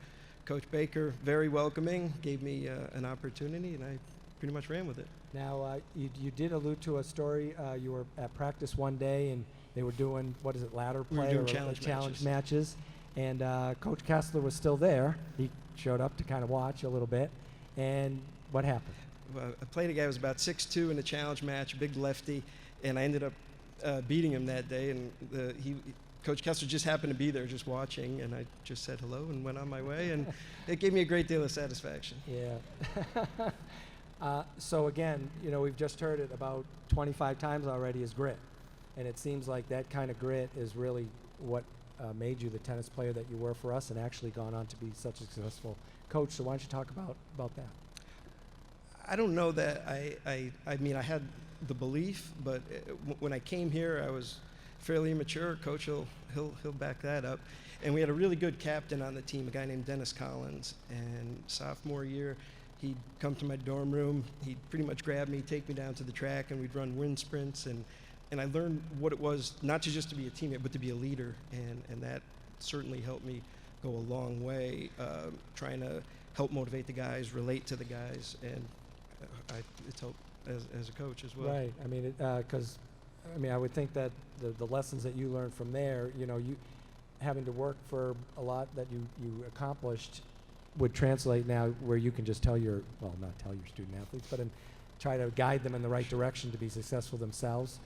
Speaker 8: Coach Baker, very welcoming, gave me an opportunity, and I pretty much ran with it.
Speaker 1: Now, you did allude to a story. You were at practice one day, and they were doing, what is it, ladder
Speaker 8: We were
Speaker 1: play
Speaker 8: doing
Speaker 1: or
Speaker 8: challenge
Speaker 1: matches. And Coach Kessler was still there. He showed up to kind of watch a little bit. And what happened?
Speaker 8: Well, I played a guy who was about 6'2" in a challenge match, big lefty, and I ended up beating him that day. And Coach Kessler just happened to be there just watching, and I just said hello and went on my way, and it gave me a great deal of satisfaction.
Speaker 1: Yeah. So again, we've just heard it about 25 times already, is grit. And it seems like that kind of grit is really what made you the tennis player that you were for us, and actually gone on to be such a successful coach. So why don't you talk about that?
Speaker 8: I don't know that I mean, I had the belief, but when I came here, I was fairly immature. Coach he'll back that up. And we had a really good captain on the team, a guy named Dennis Collins. And sophomore year, he'd come to my dorm room. He'd pretty much grab me, take me down to the track, and we'd run wind sprints. And I learned what it was, not just to be a teammate, but to be a leader. And that certainly helped me go a long way, trying to help motivate the guys, relate to the guys, and it's helped as a coach as well.
Speaker 1: Right. I mean, because I would think that the lessons that you learned from there, you having to work for a lot that you accomplished, would translate now where you can just not tell your student athletes, but try to guide them in the right direction to be successful themselves.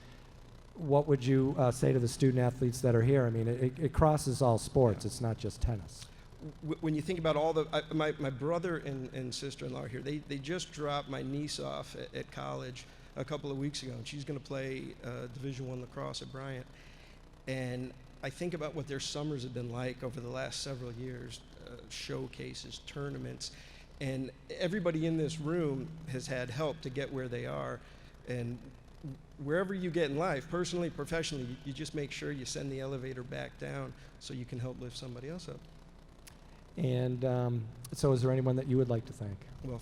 Speaker 1: What would you say to the student athletes that are here? I mean, it crosses all sports. It's not just tennis.
Speaker 8: When you think about all my brother and sister-in-law are here, they just dropped my niece off at college a couple of weeks ago, and she's going to play Division I lacrosse at Bryant. And I think about what their summers have been like over the last several years, showcases, tournaments, and everybody in this room has had help to get where they are. And wherever you get in life, personally, professionally, you just make sure you send the elevator back down so you can help lift somebody else up.
Speaker 1: And so is there anyone that you would like to thank?
Speaker 8: Well,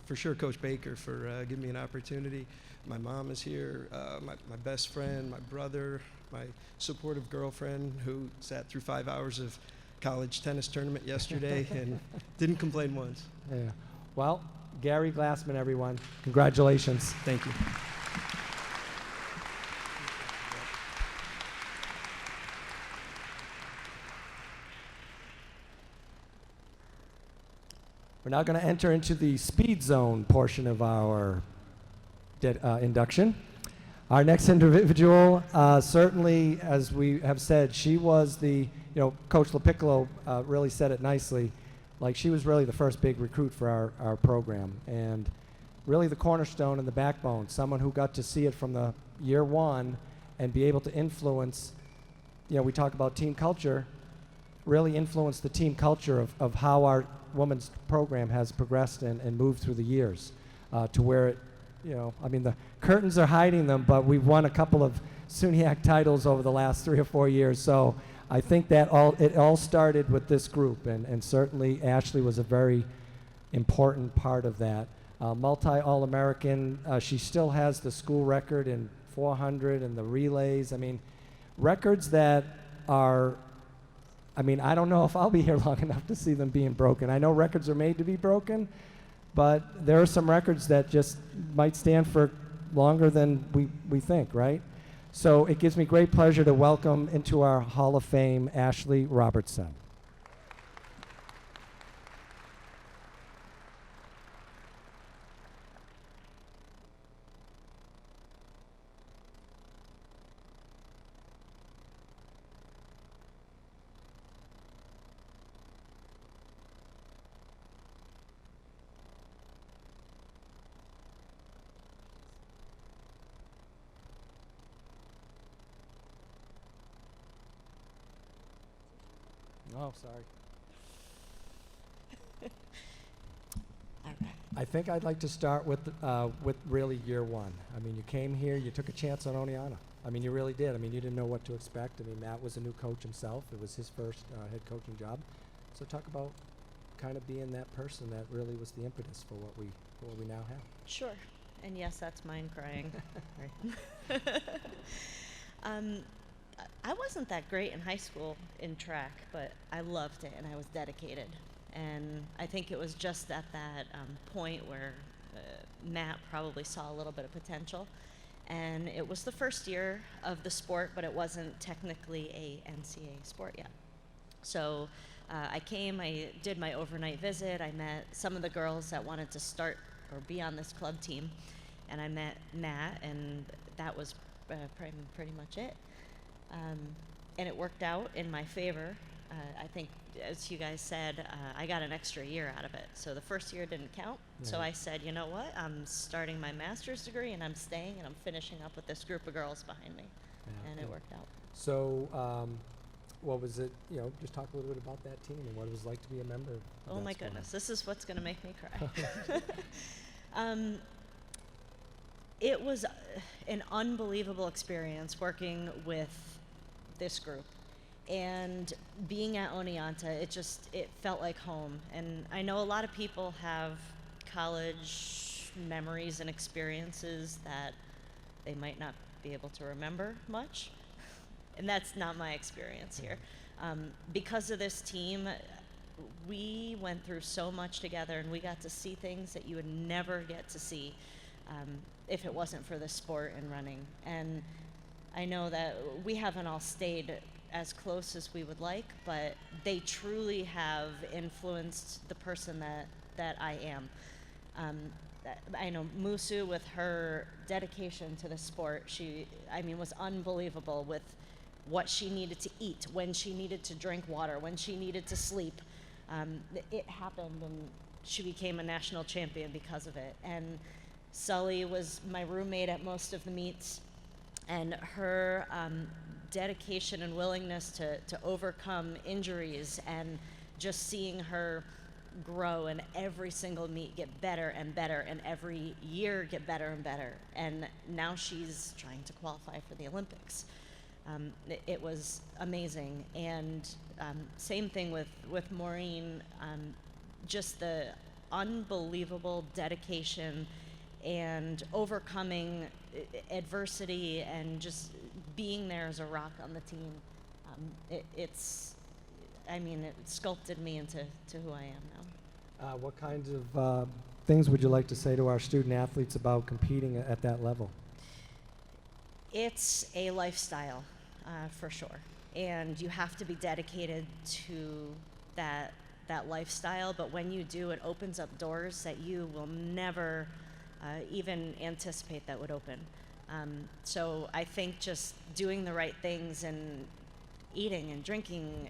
Speaker 8: for sure, Coach Baker for giving me an opportunity. My mom is here, my best friend, my brother, my supportive girlfriend who sat through 5 hours of college tennis tournament yesterday and didn't complain once.
Speaker 1: Yeah. Well, Gary Glassman, everyone. Congratulations.
Speaker 8: Thank you.
Speaker 1: We're now going to enter into the speed zone portion of our induction. Our next individual, certainly, as we have said, she was Coach Lupillo really said it nicely, like she was really the first big recruit for our program, and really the cornerstone and the backbone, someone who got to see it from the year one and be able to influence, we talk about team culture, really influence the team culture of how our women's program has progressed and moved through the years to where it I mean, the curtains are hiding them, but we've won a couple of SUNY titles over the last 3 or 4 years. So I think that it all started with this group, and certainly Ashlee was a very important part of that. Multi-All-American, she still has the school record in 400 and the relays. I mean, records that are, I mean, I don't know if I'll be here long enough to see them being broken. I know records are made to be broken, but there are some records that just might stand for longer than we think, right? So it gives me great pleasure to welcome into our Hall of Fame Ashlee Robertson. Oh, sorry. I think I'd like to start with really year one. I mean, you came here, you took a chance on Oneonta. I mean, you really did. I mean, you didn't know what to expect. I mean, Matt was a new coach himself. It was his first head coaching job. So talk about kind of being that person that really was the impetus for what we now have.
Speaker 9: Sure. And yes, that's mine crying. I wasn't that great in high school in track, but I loved it and I was dedicated. And I think it was just at that point where Matt probably saw a little bit of potential. And it was the first year of the sport, but it wasn't technically a NCAA sport yet. So I came, I did my overnight visit, I met some of the girls that wanted to start or be on this club team, and I met Matt, and that was pretty much it. And it worked out in my favor. I think, as you guys said, I got an extra year out of it. So the first year didn't count. Yeah. So I said, you know what? I'm starting my master's degree, and I'm staying, and I'm finishing up with this group of girls behind me. Yeah, and it worked out.
Speaker 1: So what was it, just talk a little bit about that team and what it was like to be a member of
Speaker 9: Oh, my goodness. This is what's going to make me cry. It was an unbelievable experience working with this group. And being at Oneonta, it felt like home. And I know a lot of people have college memories and experiences that they might not be able to remember much. And that's not my experience here. Because of this team, we went through so much together, and we got to see things that you would never get to see if it wasn't for the sport and running. And I know that we haven't all stayed as close as we would like, but they truly have influenced the person that I am. I know Musu, with her dedication to the sport, she was unbelievable with what she needed to eat, when she needed to drink water, when she needed to sleep. It happened, and she became a national champion because of it. And Sully was my roommate at most of the meets, and her dedication and willingness to overcome injuries, and just seeing her grow and every single meet get better and better, and every year get better and better. And now she's trying to qualify for the Olympics. It was amazing. And same thing with Maureen, just the unbelievable dedication and overcoming adversity and just being there as a rock on the team. It sculpted me into who I am now.
Speaker 1: What kinds of things would you like to say to our student athletes about competing at that level?
Speaker 9: It's a lifestyle, for sure. And you have to be dedicated to that lifestyle, but when you do, it opens up doors that you will never even anticipate that would open. So I think just doing the right things and eating and drinking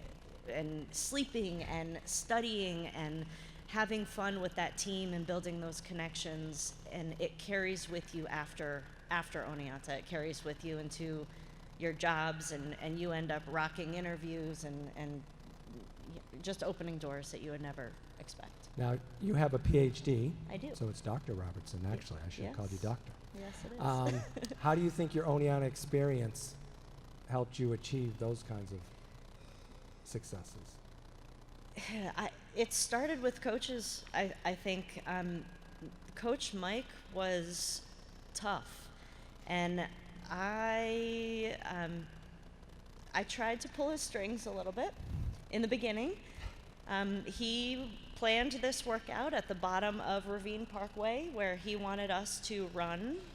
Speaker 9: and sleeping and studying and having fun with that team and building those connections, and it carries with you after Oneonta. It carries with you into your jobs, and you end up rocking interviews and just opening doors that you would never expect.
Speaker 1: Now, you have a PhD.
Speaker 9: I do.
Speaker 1: So it's Dr. Robertson, actually. I should have called you
Speaker 9: Yes.
Speaker 1: doctor.
Speaker 9: Yes, it is.
Speaker 1: How do you think your Oneonta experience helped you achieve those kinds of successes?
Speaker 9: It started with coaches. I think Coach Mike was tough, and I tried to pull his strings a little bit in the beginning. He planned this workout at the bottom of Ravine Parkway, where he wanted us to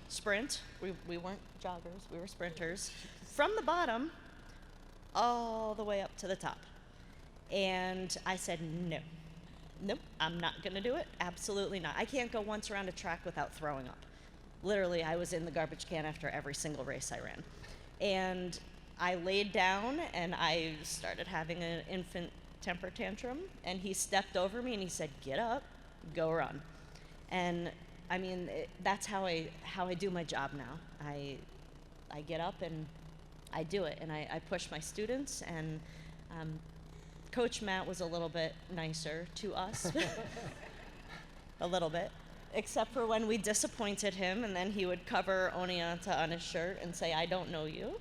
Speaker 9: sprint. We weren't joggers, we were sprinters, from the bottom all the way up to the top. And I said, nope, I'm not gonna do it, absolutely not. I can't go once around a track without throwing up. Literally, I was in the garbage can after every single race I ran. And I laid down and I started having an infant temper tantrum, and he stepped over me and he said, get up, go run. And I mean, that's how I do my job now. I get up and I do it, and I push my students, and Coach Matt was a little bit nicer to us, a little bit, except for when we disappointed him, and then he would cover Oneonta on his shirt and say, I don't know you.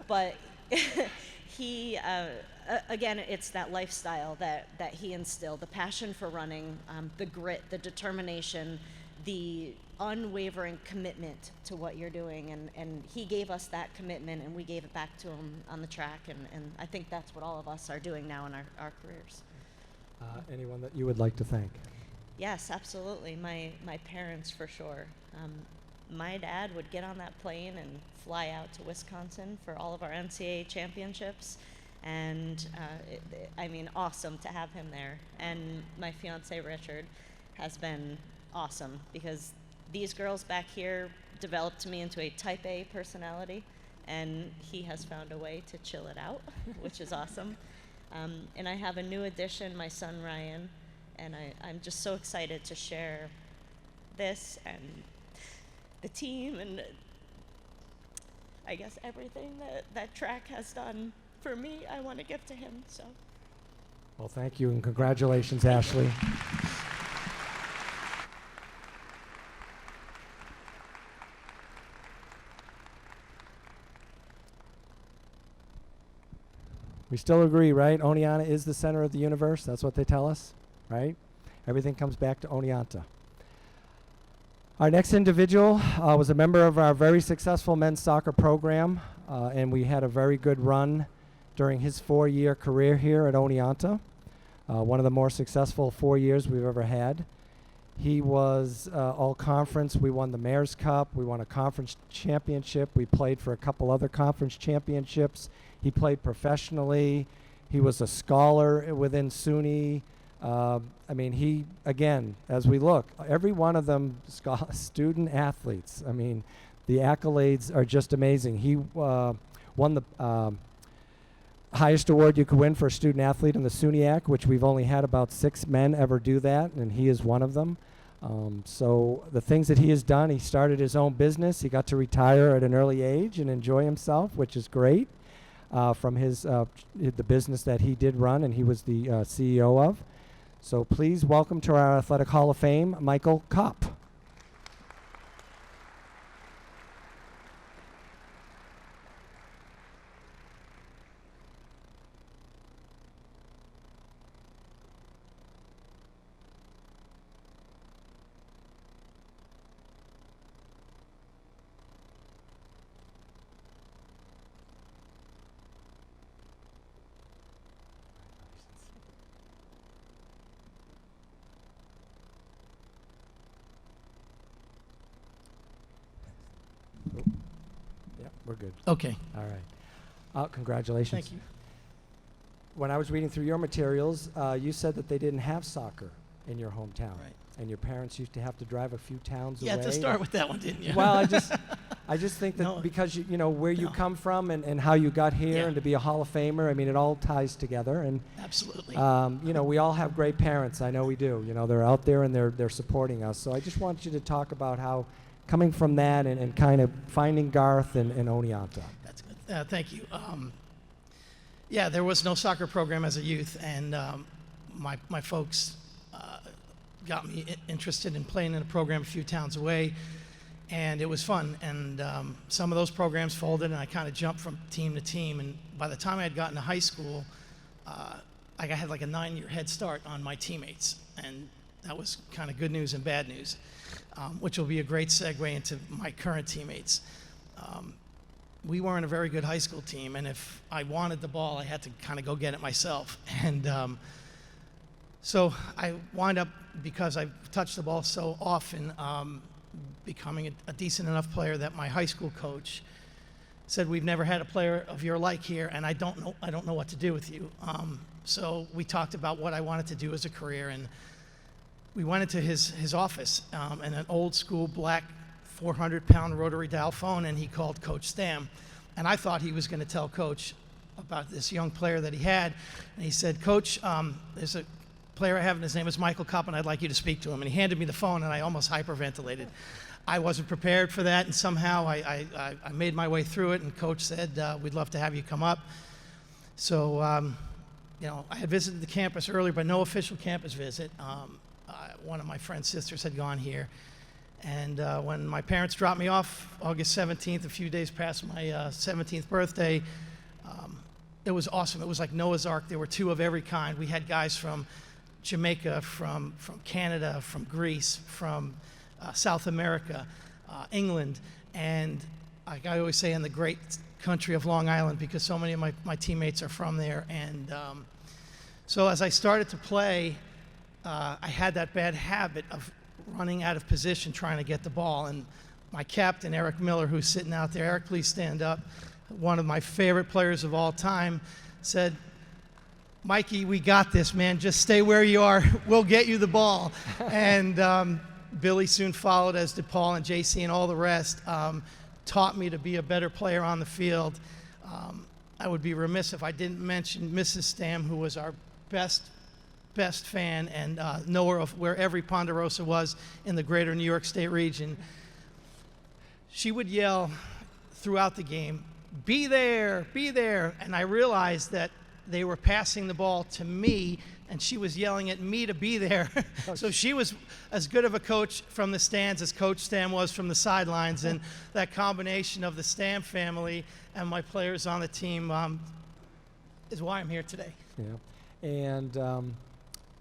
Speaker 9: But he, again, it's that lifestyle that he instilled, the passion for running, the grit, the determination, the unwavering commitment to what you're doing, and he gave us that commitment, and we gave it back to him on the track, and I think that's what all of us are doing now in our careers.
Speaker 1: Anyone that you would like to thank?
Speaker 9: Yes, absolutely. My parents, for sure. My dad would get on that plane and fly out to Wisconsin for all of our NCAA championships, and I mean, awesome to have him there. And my fiance Richard has been awesome, because these girls back here developed me into a type A personality, and he has found a way to chill it out, which is awesome. And I have a new addition, my son Ryan, and I'm just so excited to share this and the team and I guess everything that track has done for me, I want to give to him. So.
Speaker 1: Well, thank you and congratulations, Ashlee. We still agree, right? Oneonta is the center of the universe. That's what they tell us, right? Everything comes back to Oneonta. Our next individual was a member of our very successful men's soccer program, and we had a very good run during his 4-year career here at Oneonta. One of the more successful 4 years we've ever had. He was all conference. We won the Mayor's Cup. We won a conference championship. We played for a couple other conference championships. He played professionally. He was a scholar within SUNY. I mean, he, again, as we look, every one of them student athletes. I mean, the accolades are just amazing. He won the highest award you could win for a student athlete in the SUNYAC, which we've only had about 6 men ever do that, and he is one of them. So the things that he has done, he started his own business. He got to retire at an early age and enjoy himself, which is great, from his the business that he did run and he was the CEO of. So please welcome to our Athletic Hall of Fame, Michael Kopp. Yeah, we're good.
Speaker 10: Okay.
Speaker 1: All right. Congratulations.
Speaker 10: Thank you.
Speaker 1: When I was reading through your materials, you said that they didn't have soccer in your hometown.
Speaker 10: Right.
Speaker 1: And your parents used to have to drive a few towns
Speaker 10: You
Speaker 1: away.
Speaker 10: had to start with that one, didn't you?
Speaker 1: Well, I just think that
Speaker 10: No.
Speaker 1: because you know where you
Speaker 10: No.
Speaker 1: come from and how you got here
Speaker 10: Yeah.
Speaker 1: and to be a Hall of Famer, I mean, it all ties together. And
Speaker 10: Absolutely.
Speaker 1: you know, we all have great parents. I know we do. You know, they're out there and they're supporting us. So I just want you to talk about how coming from that and kind of finding Garth and Oneonta.
Speaker 10: That's good. Thank you. Yeah, there was no soccer program as a youth, and my folks got me interested in playing in a program a few towns away, and it was fun. And some of those programs folded, and I kind of jumped from team to team. And by the time I had gotten to high school, I had like a 9-year head start on my teammates, and that was kind of good news and bad news, which will be a great segue into my current teammates. We weren't a very good high school team, and if I wanted the ball, I had to kind of go get it myself. And so I wind up, because I touched the ball so often, becoming a decent enough player that my high school coach said, "We've never had a player of your like here, and I don't know what to do with you." So we talked about what I wanted to do as a career, and we went into his office, and an old school black 400-pound rotary dial phone, and he called Coach Stam. And I thought he was going to tell Coach about this young player that he had. And he said, "Coach, there's a player I have, and his name is Michael Kopp, and I'd like you to speak to him." And he handed me the phone, and I almost hyperventilated. I wasn't prepared for that, and somehow I made my way through it, and Coach said, "We'd love to have you come up." So, I had visited the campus earlier, but no official campus visit. One of my friend's sisters had gone here. And when my parents dropped me off August 17th, a few days past my 17th birthday, it was awesome. It was like Noah's Ark. There were 2 of every kind. We had guys from Jamaica, from Canada, from Greece, from South America, England, and like I always say, in the great country of Long Island, because so many of my teammates are from there. And so as I started to play, I had that bad habit of running out of position trying to get the ball. And my captain, Eric Miller, who's sitting out there, Eric, please stand up, one of my favorite players of all time, said, "Mikey, we got this, man. Just stay where you are. We'll get you the ball." And Billy soon followed, as did Paul and JC and all the rest, taught me to be a better player on the field. I would be remiss if I didn't mention Mrs. Stam, who was our best fan and knower of where every Ponderosa was in the greater New York State region. She would yell throughout the game, "Be there, be there." And I realized that they were passing the ball to me, and she was yelling at me to be there. So she was as good of a coach from the stands as Coach Stam was from the sidelines. And that combination of the Stam family and my players on the team is why I'm here today.
Speaker 1: Yeah. And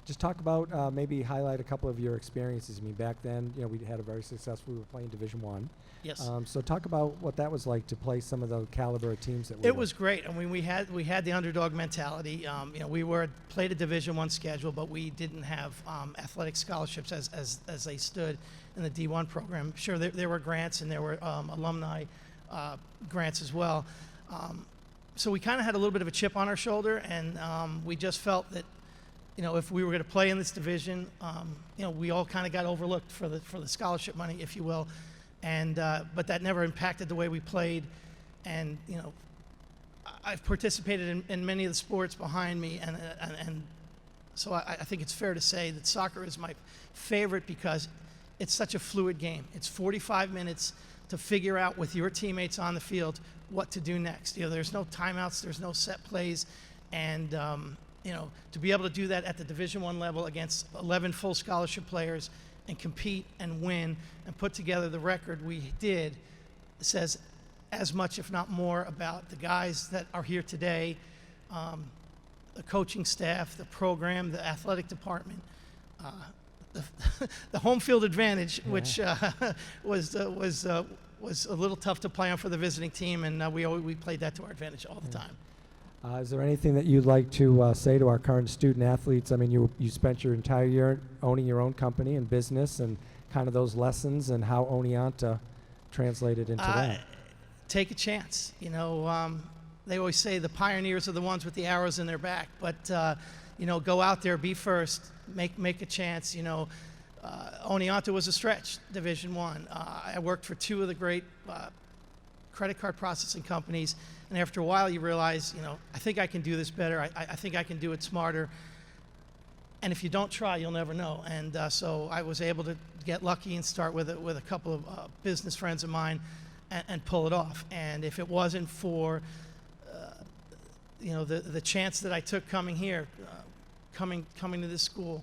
Speaker 1: just talk about, maybe highlight a couple of your experiences. I mean, back then, we had a very successful, we were playing Division I.
Speaker 10: Yes.
Speaker 1: So talk about what that was like to play some of the caliber of teams that we
Speaker 10: It was great. I mean, we had the underdog mentality. We played a Division I schedule, but we didn't have athletic scholarships as they stood in the D1 program. Sure, there were grants, and there were alumni grants as well. So we kind of had a little bit of a chip on our shoulder, and we just felt that, if we were going to play in this division, we all kind of got overlooked for the scholarship money, if you will. And but that never impacted the way we played. And I've participated in many of the sports behind me, and so I think it's fair to say that soccer is my favorite because it's such a fluid game. It's 45 minutes to figure out with your teammates on the field what to do next. There's no timeouts, there's no set plays, and to be able to do that at the Division I level against 11 full scholarship players and compete and win and put together the record we did says as much, if not more, about the guys that are here today, the coaching staff, the program, the athletic department, the home field advantage, which was a little tough to play on for the visiting team, and we played that to our advantage all the time.
Speaker 1: Is there anything that you'd like to say to our current student athletes? I mean, you spent your entire year owning your own company and business, and kind of those lessons and how Oneonta translated into that.
Speaker 10: Take a chance. They always say the pioneers are the ones with the arrows in their back, but go out there, be first, make a chance. Oneonta was a stretch, Division I. I worked for 2 of the great credit card processing companies. And after a while, you realize, I think I can do this better. I think I can do it smarter. And if you don't try, you'll never know. And so I was able to get lucky and start with a couple of business friends of mine and pull it off. And if it wasn't for the chance that I took coming here, coming to this school,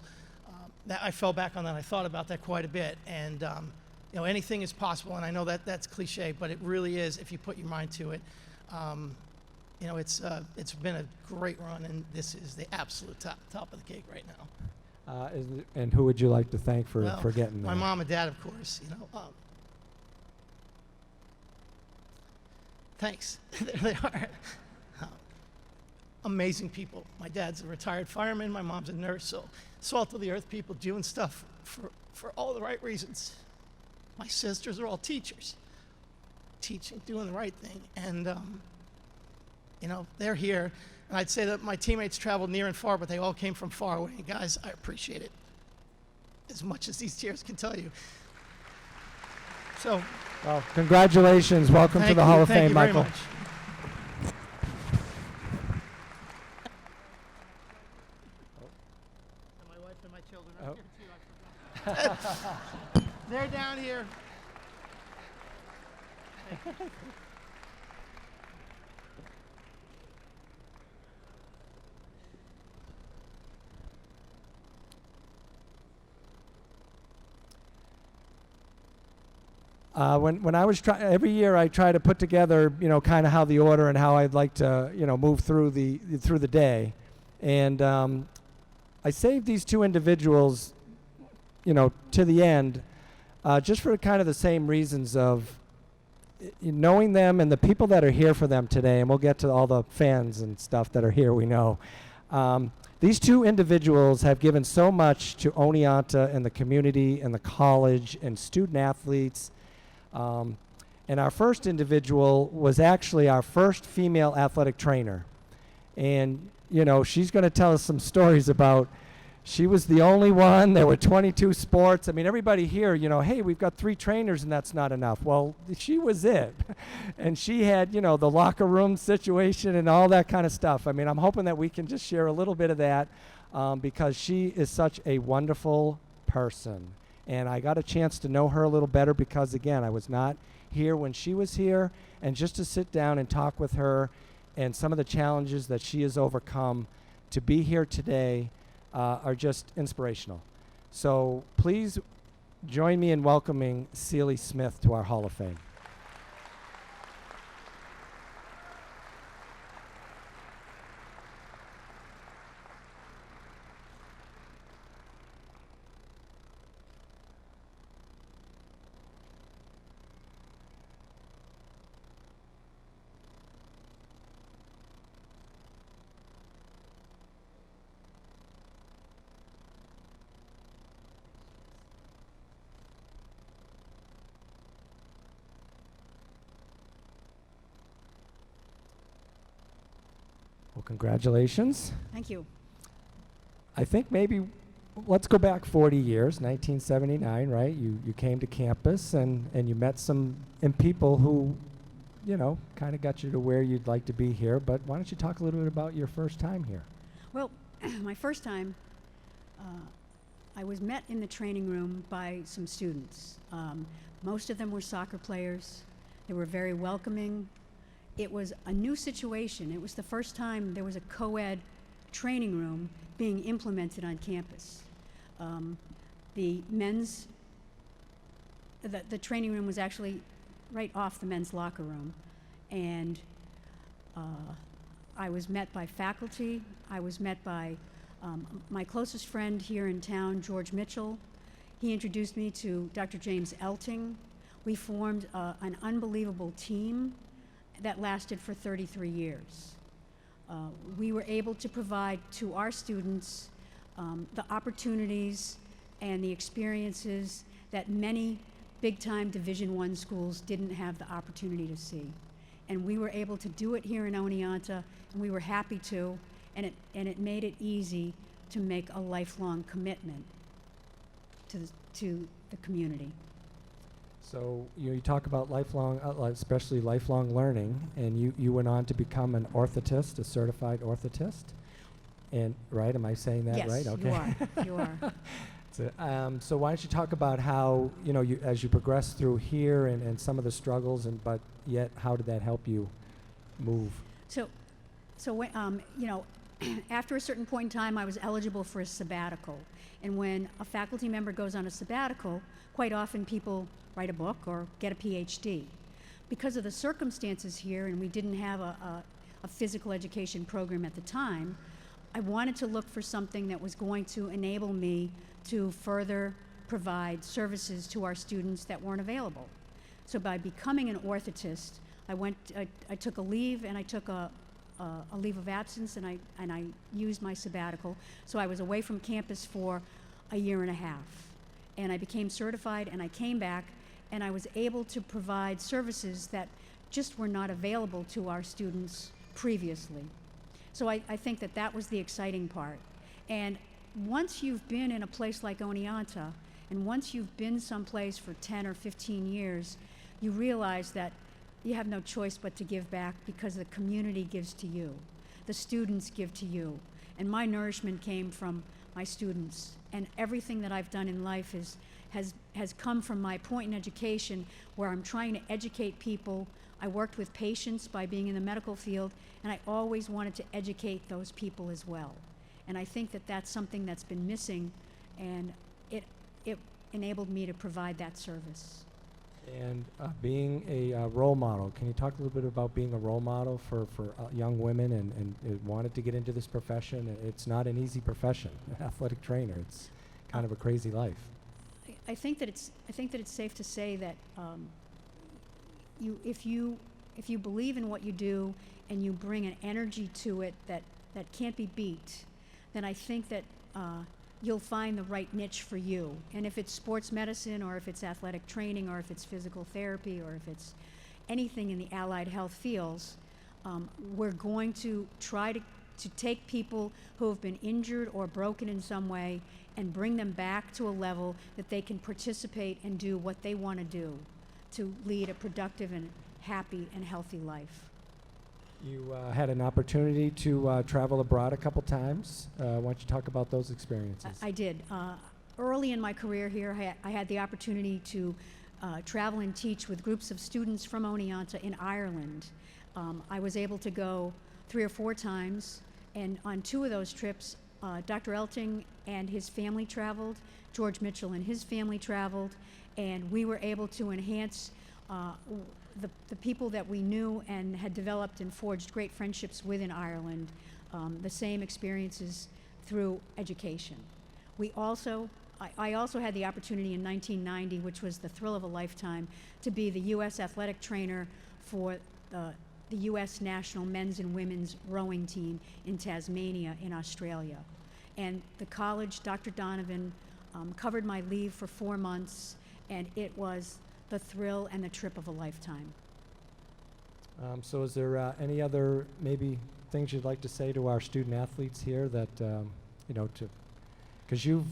Speaker 10: that I fell back on that. I thought about that quite a bit, and anything is possible. And I know that that's cliche, but it really is if you put your mind to it. It's been a great run, and this is the absolute top of the cake right now.
Speaker 1: And who would you like to thank for getting there?
Speaker 10: My mom and dad, of course. Thanks. There they are. Amazing people. My dad's a retired fireman. My mom's a nurse. So salt of the earth people doing stuff for all the right reasons. My sisters are all teachers, teaching, doing the right thing, and they're here. And I'd say that my teammates traveled near and far, but they all came from far away. And guys, I appreciate it as much as these tears can tell you. So,
Speaker 1: well, congratulations. Welcome to the Hall of Fame, Michael.
Speaker 10: Thank you very much. My wife and my children are here too. I forgot. They're down here.
Speaker 1: When I was every year I try to put together, kind of how the order and how I'd like to, move through the day, and I saved these two individuals, to the end, just for kind of the same reasons of knowing them and the people that are here for them today, and we'll get to all the fans and stuff that are here. We know these two individuals have given so much to Oneonta and the community and the college and student athletes. And our first individual was actually our first female athletic trainer. And, she's going to tell us some stories about she was the only one. There were 22 sports. I mean, everybody here, hey, we've got 3 trainers and that's not enough. Well, she was it. And she had, the locker room situation and all that kind of stuff. I mean, I'm hoping that we can just share a little bit of that because she is such a wonderful person. And I got a chance to know her a little better because, again, I was not here when she was here. And just to sit down and talk with her and some of the challenges that she has overcome to be here today are just inspirational. So please join me in welcoming Celianne Smith to our Hall of Fame. Well, congratulations.
Speaker 11: Thank you.
Speaker 1: I think maybe let's go back 40 years, 1979, right? You came to campus and you met some people who, kind of got you to where you'd like to be here. But why don't you talk a little bit about your first time here?
Speaker 11: Well, my first time, I was met in the training room by some students. Most of them were soccer players. They were very welcoming. It was a new situation. It was the first time there was a co-ed training room being implemented on campus. The training room was actually right off the men's locker room. And I was met by faculty. I was met by my closest friend here in town, George Mitchell. He introduced me to Dr. James Elting. We formed an unbelievable team that lasted for 33 years. We were able to provide to our students the opportunities and the experiences that many big-time Division I schools didn't have the opportunity to see. And we were able to do it here in Oneonta, and we were happy to, and it made it easy to make a lifelong commitment to the community.
Speaker 1: So you talk about lifelong, especially lifelong learning, and you went on to become an orthotist, a certified orthotist, and right? Am I saying that right? Okay.
Speaker 11: Yes, you are.
Speaker 1: So why don't you talk about how as you progressed through here and some of the struggles, but yet how did that help you move?
Speaker 11: So So when, you know, after a certain point in time, I was eligible for a sabbatical. And when a faculty member goes on a sabbatical, quite often people write a book or get a PhD. Because of the circumstances here, and we didn't have a physical education program at the time, I wanted to look for something that was going to enable me to further provide services to our students that weren't available. So by becoming an orthotist, I took a leave, and I took a leave of absence, and I used my sabbatical. So I was away from campus for a year and a half. And I became certified, and I came back, and I was able to provide services that just were not available to our students previously. So I think that that was the exciting part. And once you've been in a place like Oneonta, and once you've been someplace for 10 or 15 years, you realize that you have no choice but to give back, because the community gives to you. The students give to you. And my nourishment came from my students. And everything that I've done in life has come from my point in education, where I'm trying to educate people. I worked with patients by being in the medical field, and I always wanted to educate those people as well. And I think that that's something that's been missing, and it enabled me to provide that service.
Speaker 1: And being a role model, can you talk a little bit about being a role model for young women and wanted to get into this profession? It's not an easy profession, athletic trainer. It's kind of a crazy life.
Speaker 11: I think that it's safe to say that if you believe in what you do and you bring an energy to it that can't be beat, then I think that you'll find the right niche for you. And if it's sports medicine, or if it's athletic training, or if it's physical therapy, or if it's anything in the allied health fields, we're going to try to take people who have been injured or broken in some way and bring them back to a level that they can participate and do what they want to do to lead a productive and happy and healthy life.
Speaker 1: You had an opportunity to travel abroad a couple times. Why don't you talk about those experiences?
Speaker 11: I did. Early in my career here, I had the opportunity to travel and teach with groups of students from Oneonta in Ireland. I was able to go 3 or 4 times, and on 2 of those trips, Dr. Elting and his family traveled, George Mitchell and his family traveled, and we were able to enhance the people that we knew and had developed and forged great friendships with in Ireland, the same experiences through education. I also had the opportunity in 1990, which was the thrill of a lifetime, to be the U.S. athletic trainer for the U.S. national men's and women's rowing team in Tasmania in Australia. And the college, Dr. Donovan, covered my leave for 4 months, and it was the thrill and the trip of a lifetime.
Speaker 1: So is there any other maybe things you'd like to say to our student athletes here that, because you've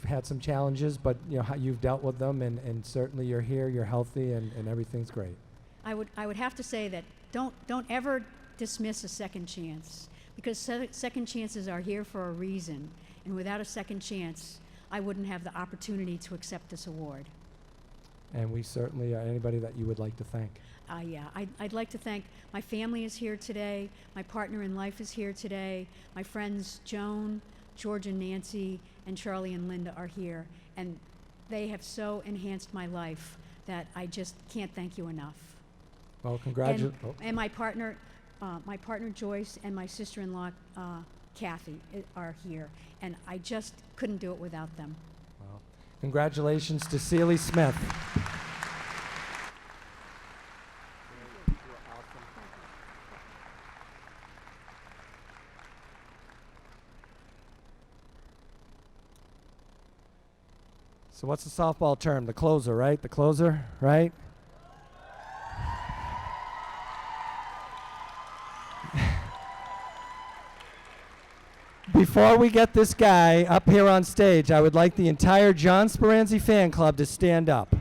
Speaker 1: had some challenges, but how you've dealt with them, and certainly you're here, you're healthy, and everything's great.
Speaker 11: I would have to say that don't ever dismiss a second chance, because second chances are here for a reason, and without a second chance, I wouldn't have the opportunity to accept this award.
Speaker 1: And we certainly, anybody that you would like to thank?
Speaker 11: Yeah, I'd like to thank, my family is here today, my partner in life is here today, my friends Joan, George and Nancy, and Charlie and Linda are here, and they have so enhanced my life that I just can't thank you enough.
Speaker 1: Well, congratulations.
Speaker 11: And my partner Joyce, and my sister-in-law Kathy are here, and I just couldn't do it without them.
Speaker 1: Well, congratulations to Celie Smith. So what's the softball term? The closer, right? The closer, right? Before we get this guy up here on stage, I would like the entire John Speranzi fan club to stand up.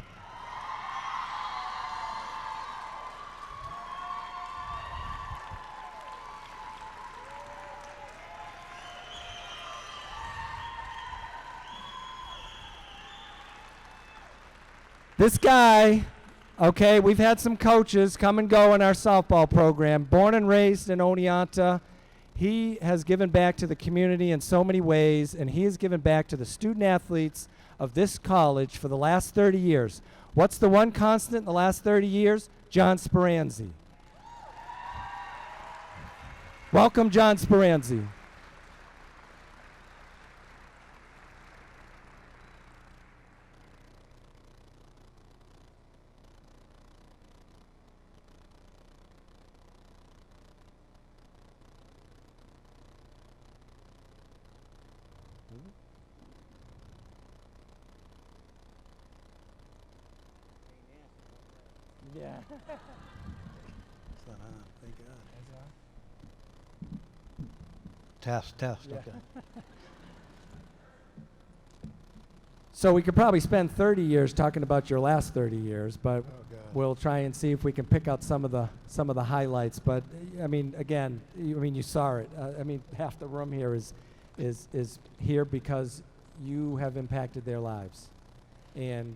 Speaker 1: This guy Okay, we've had some coaches come and go in our softball program. Born and raised in Oneonta, he has given back to the community in so many ways, and he has given back to the student athletes of this college for the last 30 years. What's the one constant in the last 30 years? John Speranzi. Welcome, John Speranzi. Yeah.
Speaker 12: It's not on, thank God. Test,
Speaker 1: Yeah.
Speaker 12: okay.
Speaker 1: So we could probably spend 30 years talking about your last 30 years, but
Speaker 12: Oh, God.
Speaker 1: we'll try and see if we can pick out some of the highlights. But I mean, again, you saw it. I mean, half the room here is here because you have impacted their lives. And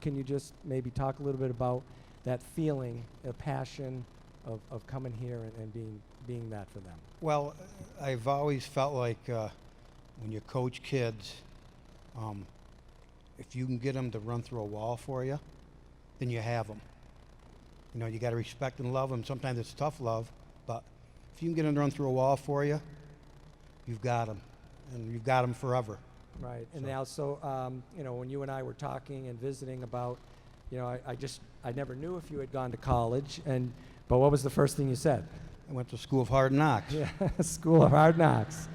Speaker 1: can you just maybe talk a little bit about that feeling, a passion of coming here and being that for them?
Speaker 12: Well, I've always felt like when you coach kids, if you can get them to run through a wall for you, then you have them. You know, you got to respect and love them. Sometimes it's tough love, but if you can get them to run through a wall for you, you've got them, and you've got them forever.
Speaker 1: Right. And
Speaker 12: So-
Speaker 1: now, so, when you and I were talking and visiting about, I never knew if you had gone to college, but what was the first thing you said?
Speaker 12: I went to School of Hard Knocks.
Speaker 1: Yeah, School of Hard Knocks.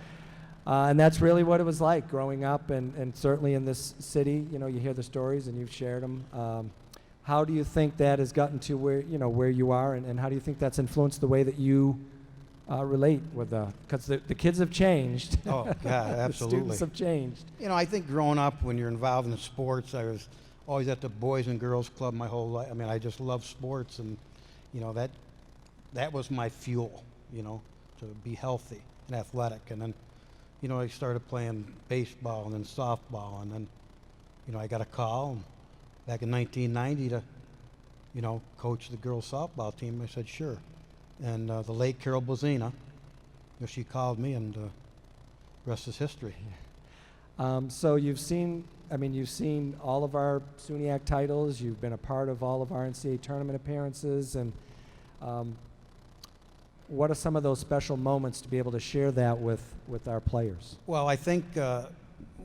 Speaker 1: And that's really what it was like growing up, and certainly in this city, you hear the stories and you've shared them. How do you think that has gotten to where you are, and how do you think that's influenced the way that you relate with because the kids have changed.
Speaker 12: Oh, God, absolutely.
Speaker 1: The students have changed.
Speaker 12: You know, I think growing up, when you're involved in sports, I was always at the Boys and Girls Club my whole life. I mean, I just love sports, and, that was my fuel, to be healthy and athletic. And then, I started playing baseball and then softball, and then, I got a call back in 1990 to, coach the girls softball team. I said, sure. And the late Carol Blazina, she called me, and the rest is history.
Speaker 1: So you've seen all of our SUNY titles. You've been a part of all of our NCAA tournament appearances, and what are some of those special moments to be able to share that with our players?
Speaker 12: Well, I think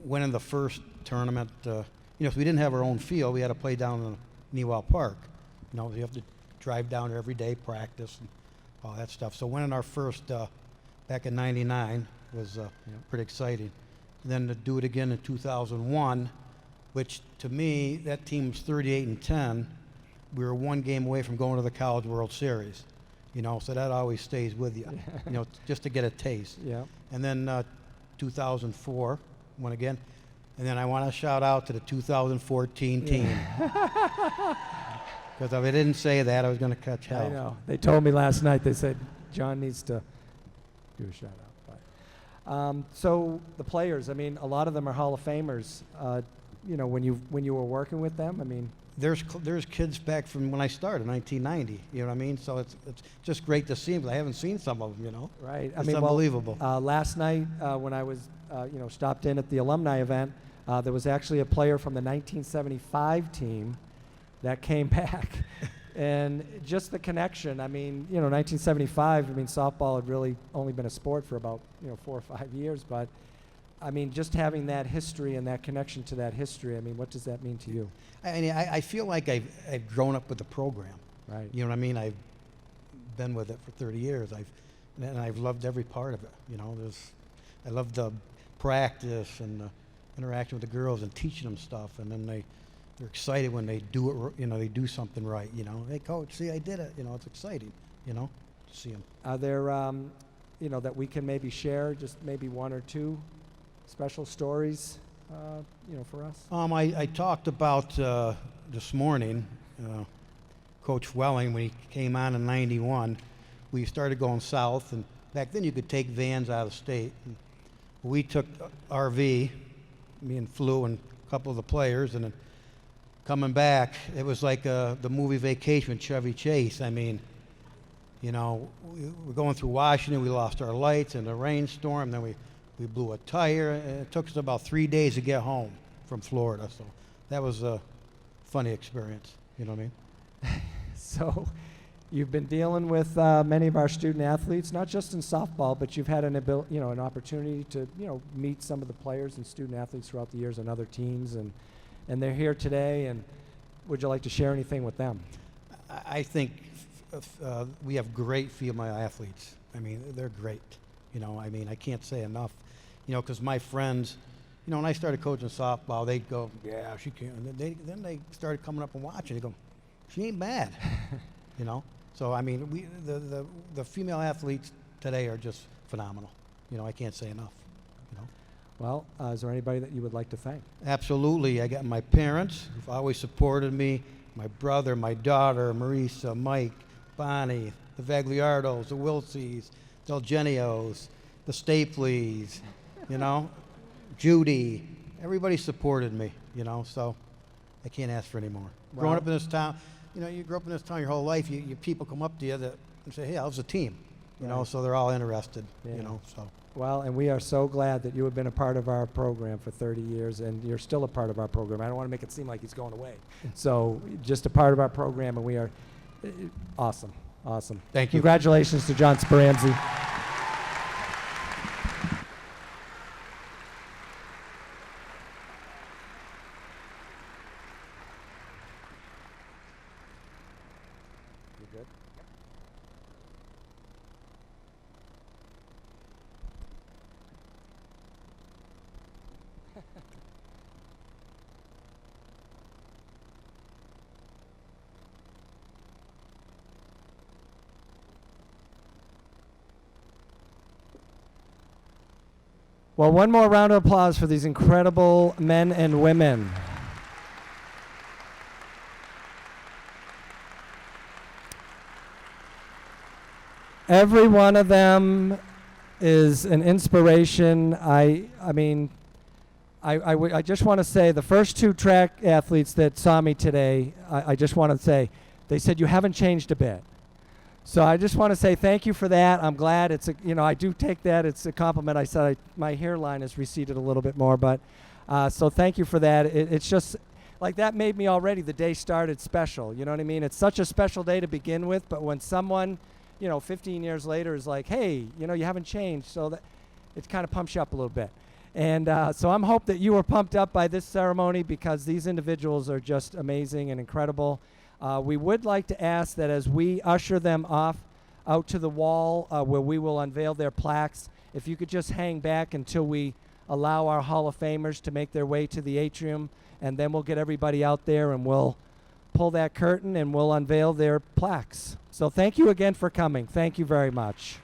Speaker 12: winning the first tournament, if we didn't have our own field, we had to play down in Newell Park. You have to drive down there every day, practice, and all that stuff. So winning our first back in '99 was pretty exciting. And then to do it again in 2001, which to me, that team was 38-10. We were one game away from going to the College World Series. So that always stays with you, just to get a taste.
Speaker 1: Yeah.
Speaker 12: And then 2004, won again. And then I want to shout out to the 2014 team. Because if I didn't say that, I was going to catch hell.
Speaker 1: I know. They told me last night, they said, John needs to do a shout out. But, so the players, a lot of them are Hall of Famers. When you were working with them,
Speaker 12: There's kids back from when I started, 1990. You know what I mean? So it's just great to see them. I haven't seen some of them.
Speaker 1: Right.
Speaker 12: It's unbelievable.
Speaker 1: Last night when I was, stopped in at the alumni event, there was actually a player from the 1975 team that came back, and just the connection. 1975. Softball had really only been a sport for about 4 or 5 years, but. Just having that history and that connection to that history, what does that mean to you?
Speaker 12: I feel like I've grown up with the program.
Speaker 1: Right.
Speaker 12: You know what I mean? I've been with it for 30 years. And I've loved every part of it. I love the practice and the interaction with the girls and teaching them stuff. And then they're excited when they do it. They do something right. Hey, coach, see, I did it. It's exciting. To see them.
Speaker 1: Are there, that we can maybe share, just maybe one or two special stories, for us?
Speaker 12: I talked about this morning, Coach Welling, when he came on in '91. We started going south, and back then you could take vans out of state. And we took RV, me and Flew and a couple of the players, and then coming back, it was like the movie Vacation with Chevy Chase. I mean, you know, we're going through Washington, we lost our lights in the rainstorm, then we blew a tire, and it took us about 3 days to get home from Florida, so that was a funny experience, you know what I mean?
Speaker 1: So you've been dealing with many of our student athletes, not just in softball, but you've had an opportunity to, meet some of the players and student athletes throughout the years on other teams, and they're here today, and would you like to share anything with them?
Speaker 12: I think we have great female athletes. I mean, they're great. I mean, I can't say enough. Because my friends, when I started coaching softball, they'd go, yeah, she can't. And then they started coming up and watching. They go, she ain't bad. So, I mean, the female athletes today are just phenomenal. I can't say enough.
Speaker 1: Well, is there anybody that you would like to thank?
Speaker 12: Absolutely. I got my parents who've always supported me, my brother, my daughter, Marisa, Mike, Bonnie, the Vagliardos, the Wiltsies, the Genios, the Stapleys, Judy. Everybody supported me, so I can't ask for any more.
Speaker 1: Wow.
Speaker 12: Growing up in this town, you grew up in this town your whole life, you people come up to you and say, hey, how's the team?
Speaker 1: Right.
Speaker 12: So they're all interested,
Speaker 1: Yeah.
Speaker 12: so.
Speaker 1: Well, and we are so glad that you have been a part of our program for 30 years, and you're still a part of our program. I don't want to make it seem like he's going away. So just a part of our program, and we are awesome. Awesome.
Speaker 12: Thank you.
Speaker 1: Congratulations to John Speranzi. You good? Well, one more round of applause for these incredible men and women. Every one of them is an inspiration. I just want to say the first two track athletes that saw me today, I just want to say, they said, you haven't changed a bit. So I just want to say thank you for that. I'm glad I do take that. It's a compliment. I said my hairline has receded a little bit more, but so thank you for that. It's just like that made me already, the day started special. You know what I mean? It's such a special day to begin with, but when someone, 15 years later is like, hey, you haven't changed, so that it kind of pumps you up a little bit. And so I'm hope that you were pumped up by this ceremony because these individuals are just amazing and incredible. We would like to ask that as we usher them off out to the wall where we will unveil their plaques, if you could just hang back until we allow our Hall of Famers to make their way to the atrium, and then we'll get everybody out there and we'll pull that curtain and we'll unveil their plaques. So thank you again for coming. Thank you very much.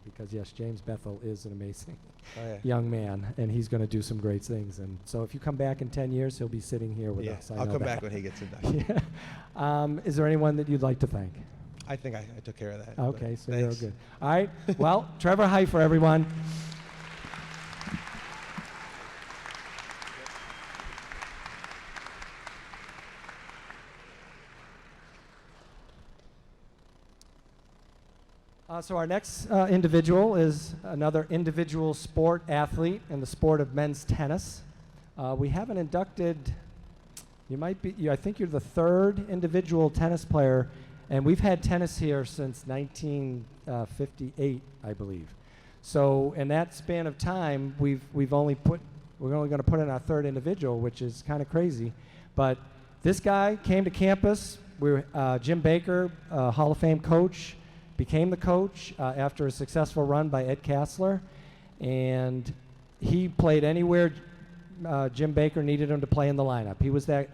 Speaker 1: because yes, James Bethel is an amazing
Speaker 7: Oh, yeah.
Speaker 1: young man, and he's going to do some great things. And so if you come back in 10 years, he'll be sitting here with
Speaker 7: Yeah,
Speaker 1: us.
Speaker 7: I'll
Speaker 1: know
Speaker 7: come
Speaker 1: that.
Speaker 7: back when he gets inducted.
Speaker 1: Yeah. Is there anyone that you'd like to thank?
Speaker 7: I think I took care of that. but
Speaker 1: Okay, so you're
Speaker 7: thanks.
Speaker 1: good. All right. Well, Trevor Haifa, everyone. So our next individual is another individual sport athlete in the sport of men's tennis. We haven't inducted, I think you're the third individual tennis player, and we've had tennis here since 1958, I believe. So in that span of time, we're only going to put in our third individual, which is kind of crazy. But this guy came to campus. Jim Baker, Hall of Fame coach, became the coach after a successful run by Ed Kassler, and he played anywhere Jim Baker needed him to play in the lineup. He was the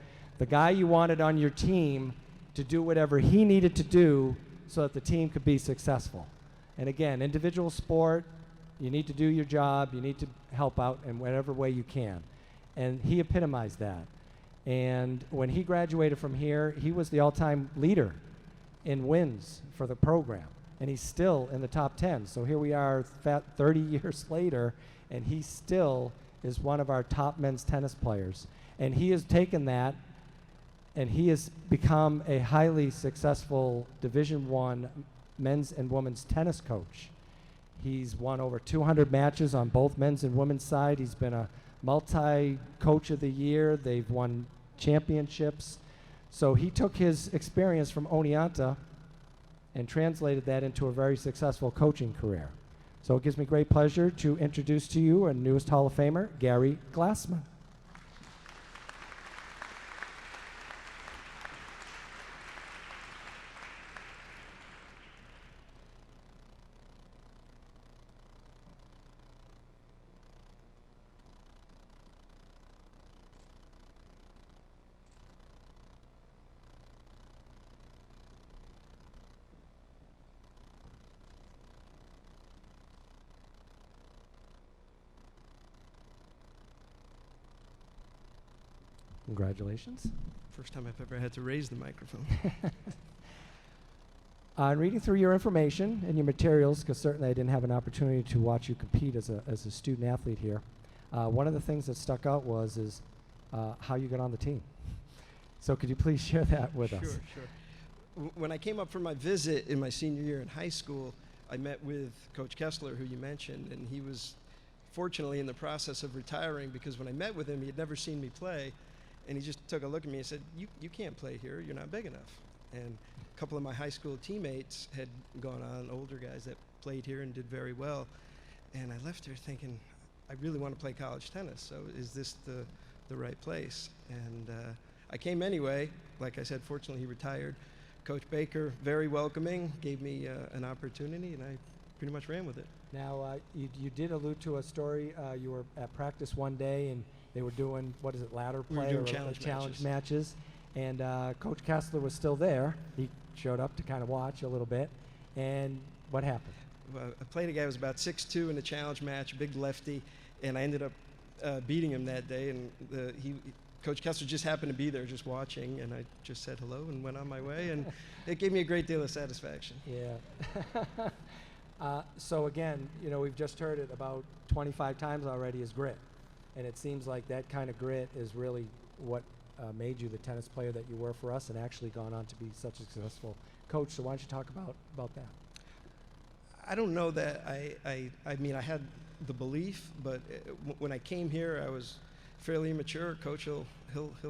Speaker 1: guy you wanted on your team to do whatever he needed to do so that the team could be successful. And again, individual sport, you need to do your job, you need to help out in whatever way you can. And he epitomized that. And when he graduated from here, he was the all-time leader in wins for the program. And he's still in the top 10. So here we are 30 years later, and he still is one of our top men's tennis players. And he has taken that, and he has become a highly successful Division I men's and women's tennis coach. He's won over 200 matches on both men's and women's side. He's been a multi-coach of the year. They've won championships. So he took his experience from Oneonta and translated that into a very successful coaching career. So it gives me great pleasure to introduce to you our newest Hall of Famer, Gary Glassman. Congratulations.
Speaker 8: First time I've ever had to raise the microphone.
Speaker 1: In reading through your information and your materials, because certainly I didn't have an opportunity to watch you compete as a student athlete here, one of the things that stuck out is how you got on the team. So could you please share that with us?
Speaker 8: Sure. When I came up for my visit in my senior year in high school, I met with Coach Kessler, who you mentioned, and he was fortunately in the process of retiring, because when I met with him, he had never seen me play. And he just took a look at me and said, you can't play here, you're not big enough. And a couple of my high school teammates had gone on, older guys that played here and did very well. And I left there thinking, I really want to play college tennis, so is this the right place? And I came anyway. Like I said, fortunately he retired. Coach Baker, very welcoming, gave me an opportunity, and I pretty much ran with it.
Speaker 1: Now, you did allude to a story. You were at practice one day, and they were doing, what is it, ladder
Speaker 8: We were
Speaker 1: play
Speaker 8: doing
Speaker 1: or
Speaker 8: challenge
Speaker 1: matches. And Coach Kessler was still there. He showed up to kind of watch a little bit. And what happened?
Speaker 8: Well, I played a guy who was about 6'2" in a challenge match, a big lefty, and I ended up beating him that day. And Coach Kessler just happened to be there just watching, and I just said hello and went on my way. And it gave me a great deal of satisfaction.
Speaker 1: Yeah. So again, we've just heard it about 25 times already, is grit. And it seems like that kind of grit is really what made you the tennis player that you were for us, and actually gone on to be such a successful coach. So why don't you talk about that?
Speaker 8: I don't know that I mean, I had the belief, but when I came here, I was fairly immature. Coach he'll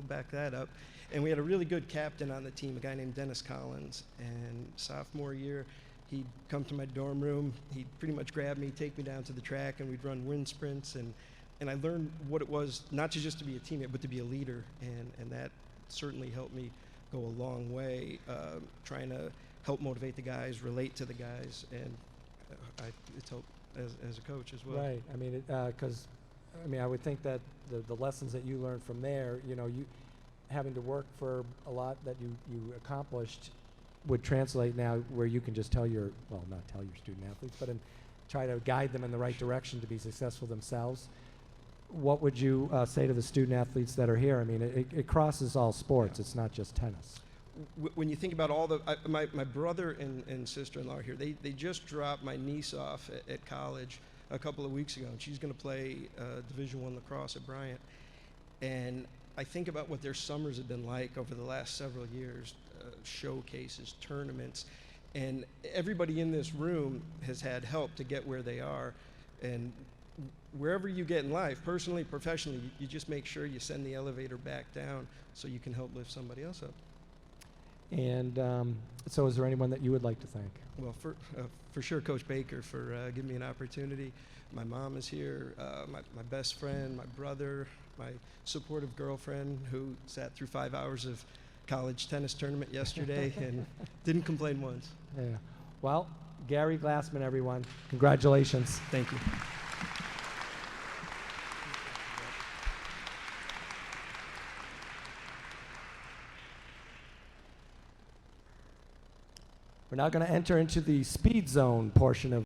Speaker 8: back that up. And we had a really good captain on the team, a guy named Dennis Collins. And sophomore year, he'd come to my dorm room. He'd pretty much grab me, take me down to the track, and we'd run wind sprints. And I learned what it was, not just to be a teammate, but to be a leader. And that certainly helped me go a long way, trying to help motivate the guys, relate to the guys, and it's helped as a coach as well.
Speaker 1: Right. I mean, because I would think that the lessons that you learned from there, you having to work for a lot that you accomplished, would translate now where you can just tell your, well, not tell your student athletes, but try to guide them in the right direction to be successful themselves. What would you say to the student athletes that are here? I mean, it crosses all sports. It's not just tennis.
Speaker 8: When you think about all the, my brother and sister-in-law are here, they just dropped my niece off at college a couple of weeks ago, and she's going to play Division I lacrosse at Bryant. And I think about what their summers have been like over the last several years, showcases, tournaments, and everybody in this room has had help to get where they are. And wherever you get in life, personally, professionally, you just make sure you send the elevator back down so you can help lift somebody else up.
Speaker 1: And so is there anyone that you would like to thank?
Speaker 8: Well, for sure, Coach Baker for giving me an opportunity. My mom is here, my best friend, my brother, my supportive girlfriend who sat through 5 hours of college tennis tournament yesterday and didn't complain once.
Speaker 1: Yeah. Well, Gary Glassman, everyone. Congratulations.
Speaker 8: Thank you.
Speaker 1: We're now going to enter into the speed zone portion of